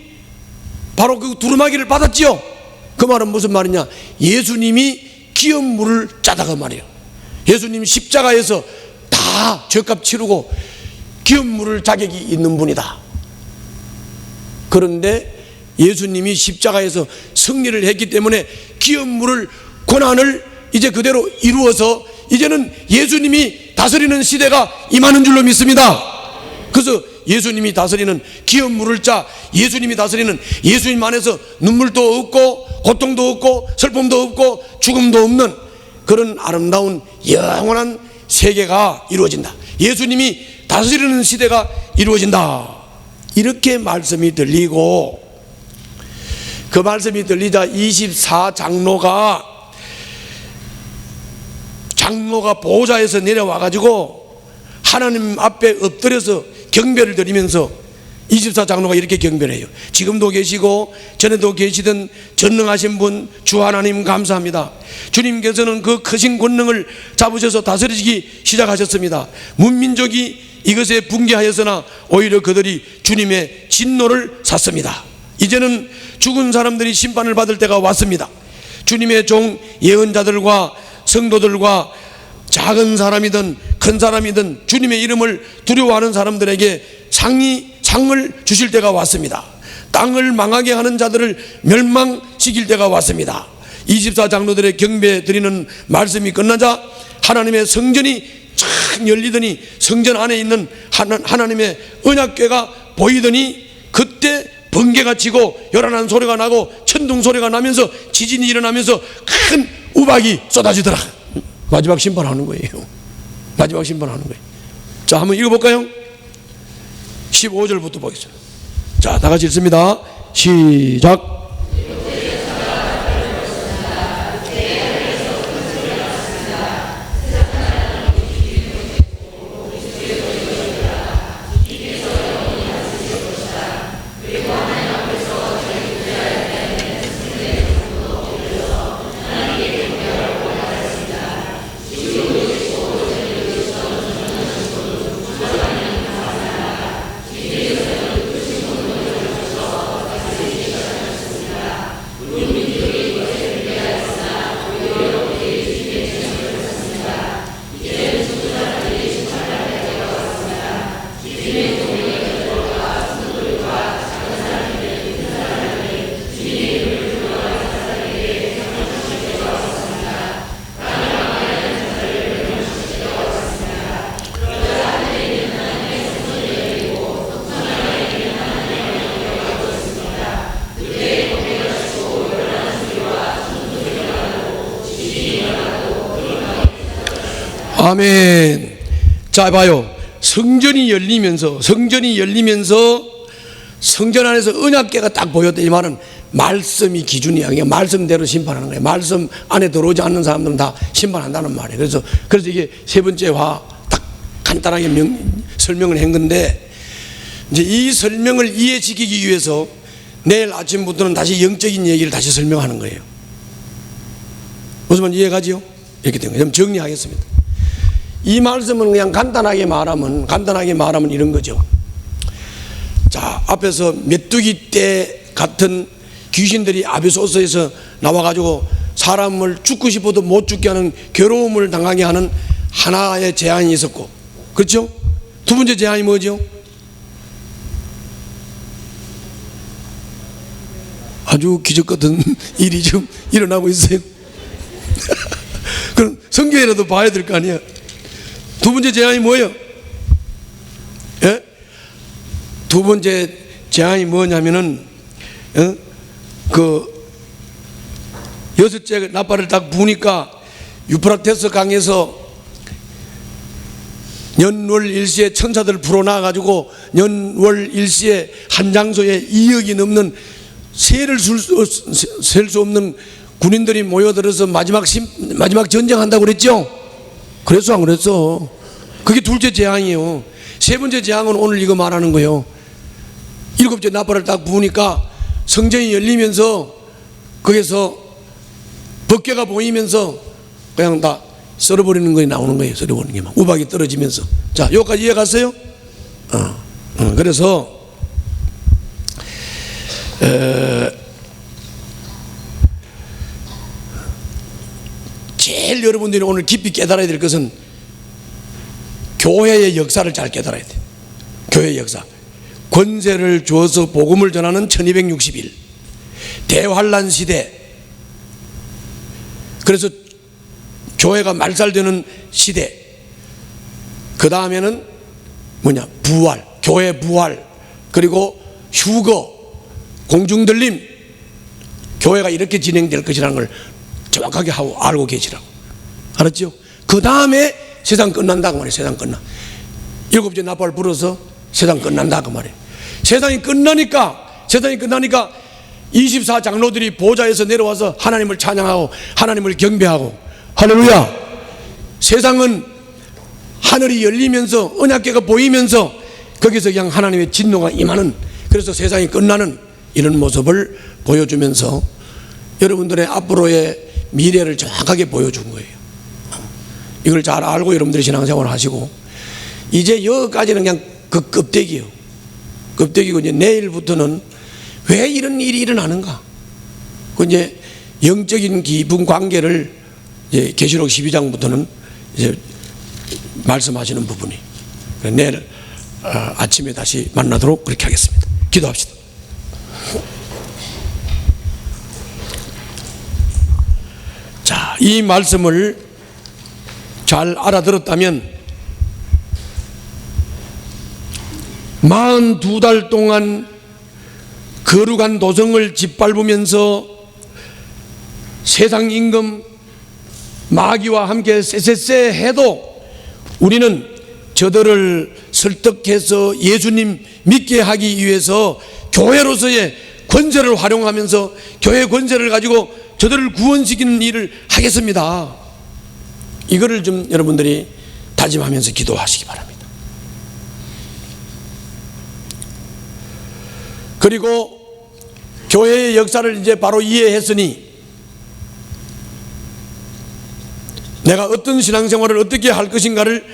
바로 그 두루마기를 받았지요. 그 말은 무슨 말이냐? 예수님이 기업 물을 짜다가 말이에요. 예수님이 십자가에서 다 죄값 치르고 기업 물을 자격이 있는 분이다. 그런데 예수님이 십자가에서 승리를 했기 때문에 기업 물을 권한을 이제 그대로 이루어서 이제는 예수님이 다스리는 시대가 임하는 줄로 믿습니다. 그래서 예수님이 다스리는 기업 물을 자, 예수님이 다스리는 예수님 안에서 눈물도 없고 고통도 없고 슬픔도 없고 죽음도 없는 그런 아름다운 영원한 세계가 이루어진다. 예수님이 다스리는 시대가 이루어진다. 이렇게 말씀이 들리고, 그 말씀이 들리자 24장로가 보좌에서 내려와 가지고 하나님 앞에 엎드려서 경배를 드리면서 24장로가 이렇게 경배를 해요. 지금도 계시고 전에도 계시던 전능하신 분 주 하나님 감사합니다. 주님께서는 그 크신 권능을 잡으셔서 다스리기 시작하셨습니다. 문민족이 이것에 붕괴하였으나 오히려 그들이 주님의 진노를 샀습니다. 이제는 죽은 사람들이 심판을 받을 때가 왔습니다. 주님의 종 예언자들과 성도들과 작은 사람이든 큰 사람이든 주님의 이름을 두려워하는 사람들에게 상을 주실 때가 왔습니다. 땅을 망하게 하는 자들을 멸망시킬 때가 왔습니다. 24장로들의 경배 드리는 말씀이 끝나자 하나님의 성전이 쫙 열리더니 성전 안에 있는 하나님의 언약궤가 보이더니 그때 번개가 치고 요란한 소리가 나고 천둥 소리가 나면서 지진이 일어나면서 큰 우박이 쏟아지더라. 마지막 심판하는 거예요. 마지막 심판하는 거예요. 자, 한번 읽어볼까요? 15절부터 보겠습니다. 자, 다 같이 읽습니다. 시작. 아멘. 자, 봐요. 성전이 열리면서 성전 안에서 언약궤가 딱 보였다. 이 말은 말씀이 기준이야. 그러니까 말씀대로 심판하는 거예요. 말씀 안에 들어오지 않는 사람들은 다 심판한다는 말이에요. 그래서 이게 세 번째 화 딱 간단하게 설명을 한 건데, 이제 이 설명을 이해시키기 위해서 내일 아침부터는 다시 영적인 얘기를 다시 설명하는 거예요. 무슨 말인지 이해가지요? 이렇게 된 거예요. 정리하겠습니다. 이 말씀은 그냥 간단하게 말하면 이런 거죠. 자, 앞에서 메뚜기 떼 같은 귀신들이 아비소스에서 나와가지고 사람을 죽고 싶어도 못 죽게 하는 괴로움을 당하게 하는 하나의 재앙이 있었고, 그렇죠? 두 번째 재앙이 뭐죠? 아주 기적 같은 일이 좀 일어나고 있어요. 그럼 성경이라도 봐야 될 거 아니야. 두 번째 재앙이 뭐예요? 예? 두 번째 재앙이 뭐냐면은 그 여섯째 나팔을 딱 부니까 유프라테스 강에서 연월 일시에 천사들 불어나가지고 연월 일시에 한 장소에 2억이 넘는 셀 수 없는 군인들이 모여들어서 마지막 전쟁한다고 그랬죠? 그랬어, 안 그랬어? 그게 둘째 재앙이에요. 세 번째 재앙은 오늘 이거 말하는 거예요. 일곱째 나팔을 딱 부으니까 성전이 열리면서 거기서 벗개가 보이면서 그냥 다 썰어버리는 것이 나오는 거예요. 썰어버리는 게 막 우박이 떨어지면서. 자, 여기까지 이해 갔어요? 그래서 제일 여러분들이 오늘 깊이 깨달아야 될 것은 교회의 역사를 잘 깨달아야 돼요. 교회의 역사. 권세를 주어서 복음을 전하는 1260일. 대환란 시대, 그래서 교회가 말살되는 시대, 그 다음에는 뭐냐, 부활, 교회 부활, 그리고 휴거, 공중들림, 교회가 이렇게 진행될 것이라는 걸 정확하게 하고 알고 계시라고. 알았죠? 그 다음에 세상 끝난다고 말이에요. 세상 끝나. 7째 나팔 불어서 세상 끝난다 그 말이에요. 세상이 끝나니까 24 장로들이 보좌에서 내려와서 하나님을 찬양하고 하나님을 경배하고, 할렐루야. 세상은 하늘이 열리면서 언약궤가 보이면서 거기서 그냥 하나님의 진노가 임하는, 그래서 세상이 끝나는 이런 모습을 보여주면서 여러분들의 앞으로의 미래를 정확하게 보여준 거예요. 이걸 잘 알고 여러분들이 신앙생활을 하시고, 이제 여기까지는 그냥 그 껍데기예요. 껍데기고, 이제 내일부터는 왜 이런 일이 일어나는가, 그 이제 영적인 깊은 관계를 이제 계시록 12장부터는 이제 말씀하시는 부분이, 내일 아침에 다시 만나도록 그렇게 하겠습니다. 기도합시다. 자, 이 말씀을 잘 알아들었다면 42달 동안 거룩한 도성을 짓밟으면서 세상 임금 마귀와 함께 쎄쎄쎄 해도 우리는 저들을 설득해서 예수님 믿게 하기 위해서 교회로서의 권세를 활용하면서 교회의 권세를 가지고 저들을 구원시키는 일을 하겠습니다. 이거를 좀 여러분들이 다짐하면서 기도하시기 바랍니다. 그리고 교회의 역사를 이제 바로 이해했으니 내가 어떤 신앙생활을 어떻게 할 것인가를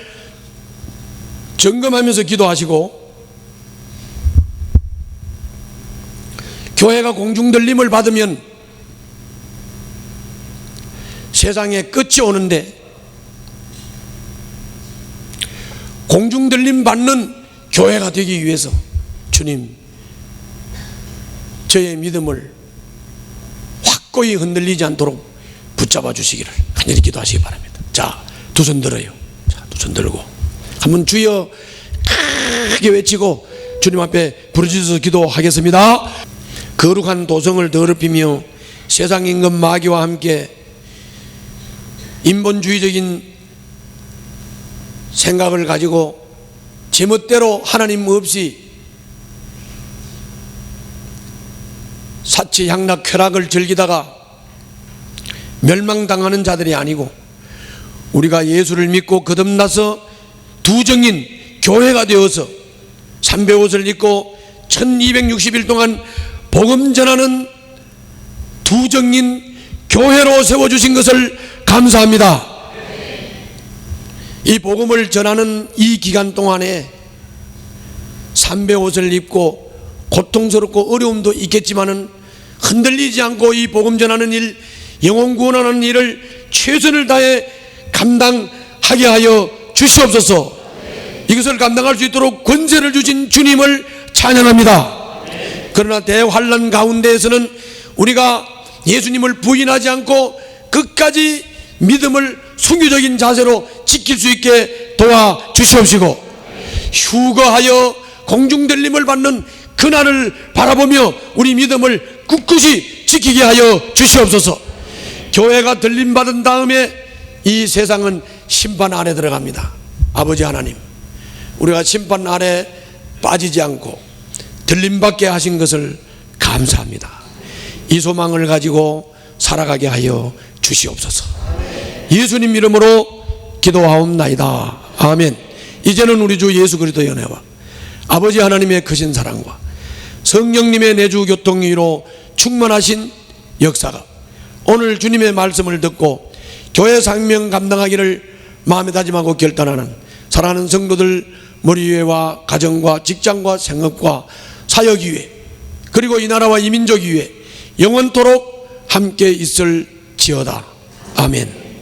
점검하면서 기도하시고, 교회가 공중들림을 받으면 세상에 끝이 오는데, 공중들림 받는 교회가 되기 위해서 주님, 저의 믿음을 확고히 흔들리지 않도록 붙잡아 주시기를 간절히 기도하시기 바랍니다. 자, 두 손 들어요. 자, 두 손 들고 한번 주여 크게 외치고 주님 앞에 부르짖어서 기도하겠습니다. 거룩한 도성을 더럽히며 세상 임금 마귀와 함께 인본주의적인 생각을 가지고 제멋대로 하나님 없이 사치향락 쾌락을 즐기다가 멸망당하는 자들이 아니고, 우리가 예수를 믿고 거듭나서 두정인 교회가 되어서 삼배옷을 입고 1260일 동안 복음 전하는 두정인 교회로 세워주신 것을 감사합니다. 이 복음을 전하는 이 기간 동안에 삼배옷을 입고 고통스럽고 어려움도 있겠지만은 흔들리지 않고 이 복음 전하는 일, 영혼 구원하는 일을 최선을 다해 감당하게 하여 주시옵소서. 이것을 감당할 수 있도록 권세를 주신 주님을 찬양합니다. 그러나 대환란 가운데에서는 우리가 예수님을 부인하지 않고 끝까지 믿음을 순교적인 자세로 지킬 수 있게 도와주시옵시고, 휴거하여 공중들림을 받는 그날을 바라보며 우리 믿음을 굳굳이 지키게 하여 주시옵소서. 교회가 들림받은 다음에 이 세상은 심판 아래 들어갑니다. 아버지 하나님, 우리가 심판 아래 빠지지 않고 들림받게 하신 것을 감사합니다. 이 소망을 가지고 살아가게 하여 주시옵소서. 예수님 이름으로 기도하옵나이다. 아멘. 이제는 우리 주 예수 그리스도의 은혜와 아버지 하나님의 크신 사랑과 성령님의 내주 교통위로 충만하신 역사가 오늘 주님의 말씀을 듣고 교회 사명 감당하기를 마음에 다짐하고 결단하는 사랑하는 성도들 머리 위에와 가정과 직장과 생업과 사역 위에, 그리고 이 나라와 이 민족 위에 영원토록 함께 있을지어다. 아멘.